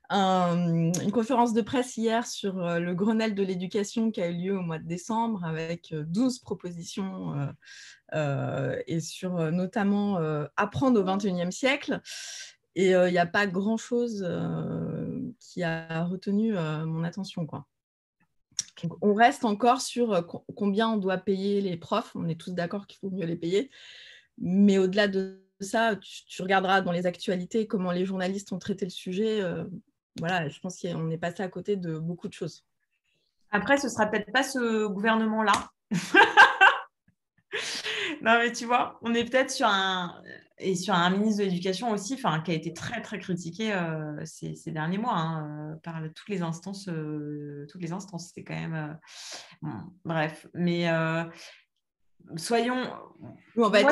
une conférence de presse hier sur le Grenelle de l'éducation qui a eu lieu au mois de décembre avec 12 propositions et sur notamment apprendre au XXIe siècle. Et il n'y a pas grand-chose qui a retenu mon attention, quoi. Donc, on reste encore sur combien on doit payer les profs. On est tous d'accord qu'il faut mieux les payer. Mais au-delà de ça, tu regarderas dans les actualités comment les journalistes ont traité le sujet. Voilà, je pense qu'on est passé à côté de beaucoup de choses. Après, ce ne sera peut-être pas ce gouvernement-là. Non, mais tu vois, on est peut-être sur un ministre de l'Éducation aussi, qui a été très, très critiqué ces derniers mois par toutes les instances. C'est quand même... bon, bref, mais soyons... On va être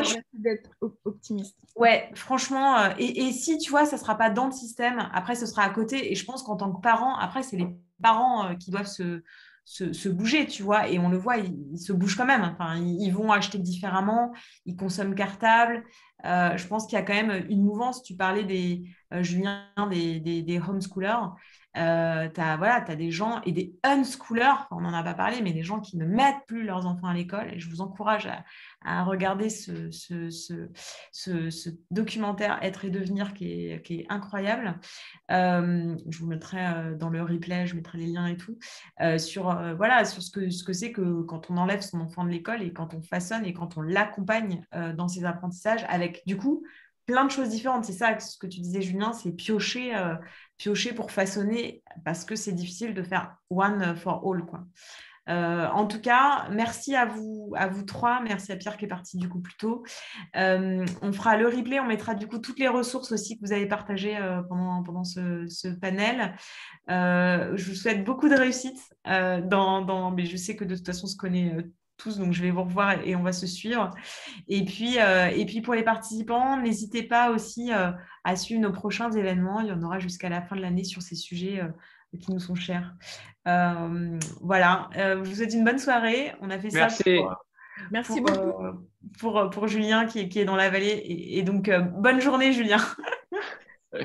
optimiste. Ouais, franchement, et si, tu vois, ça ne sera pas dans le système, après, ce sera à côté. Et je pense qu'en tant que parent, après, c'est les parents qui doivent se bouger, tu vois, et on le voit, ils se bougent quand même. Enfin, ils vont acheter différemment, ils consomment cartable. Je pense qu'il y a quand même une mouvance. Tu parlais Julien, des homeschoolers. Tu as des gens et des unschoolers, on n'en a pas parlé, mais des gens qui ne mettent plus leurs enfants à l'école. Et je vous encourage à regarder ce documentaire Être et devenir qui est incroyable. Je vous mettrai dans le replay, je mettrai les liens et tout, sur ce que c'est que quand on enlève son enfant de l'école et quand on façonne et quand on l'accompagne dans ses apprentissages avec du coup plein de choses différentes. C'est ça ce que tu disais, Julien, c'est piocher pour façonner parce que c'est difficile de faire one for all, quoi. En tout cas, merci à vous trois. Merci à Pierre qui est parti du coup plus tôt. On fera le replay. On mettra du coup toutes les ressources aussi que vous avez partagées pendant ce panel. Je vous souhaite beaucoup de réussite. Mais je sais que de toute façon, on se connaît tous, donc je vais vous revoir et on va se suivre. Et puis pour les participants, n'hésitez pas aussi à suivre nos prochains événements. Il y en aura jusqu'à la fin de l'année sur ces sujets qui nous sont chers. Voilà, je vous souhaite une bonne soirée. On a fait ça Merci beaucoup. Pour Julien qui est dans la vallée. Et donc, bonne journée, Julien.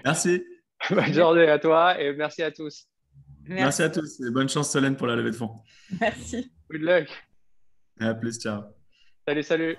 Merci. Bonne journée à toi et merci à tous. Merci à tous et bonne chance Solène pour la levée de fonds. Merci. Good luck. À plus, ciao. Salut, salut.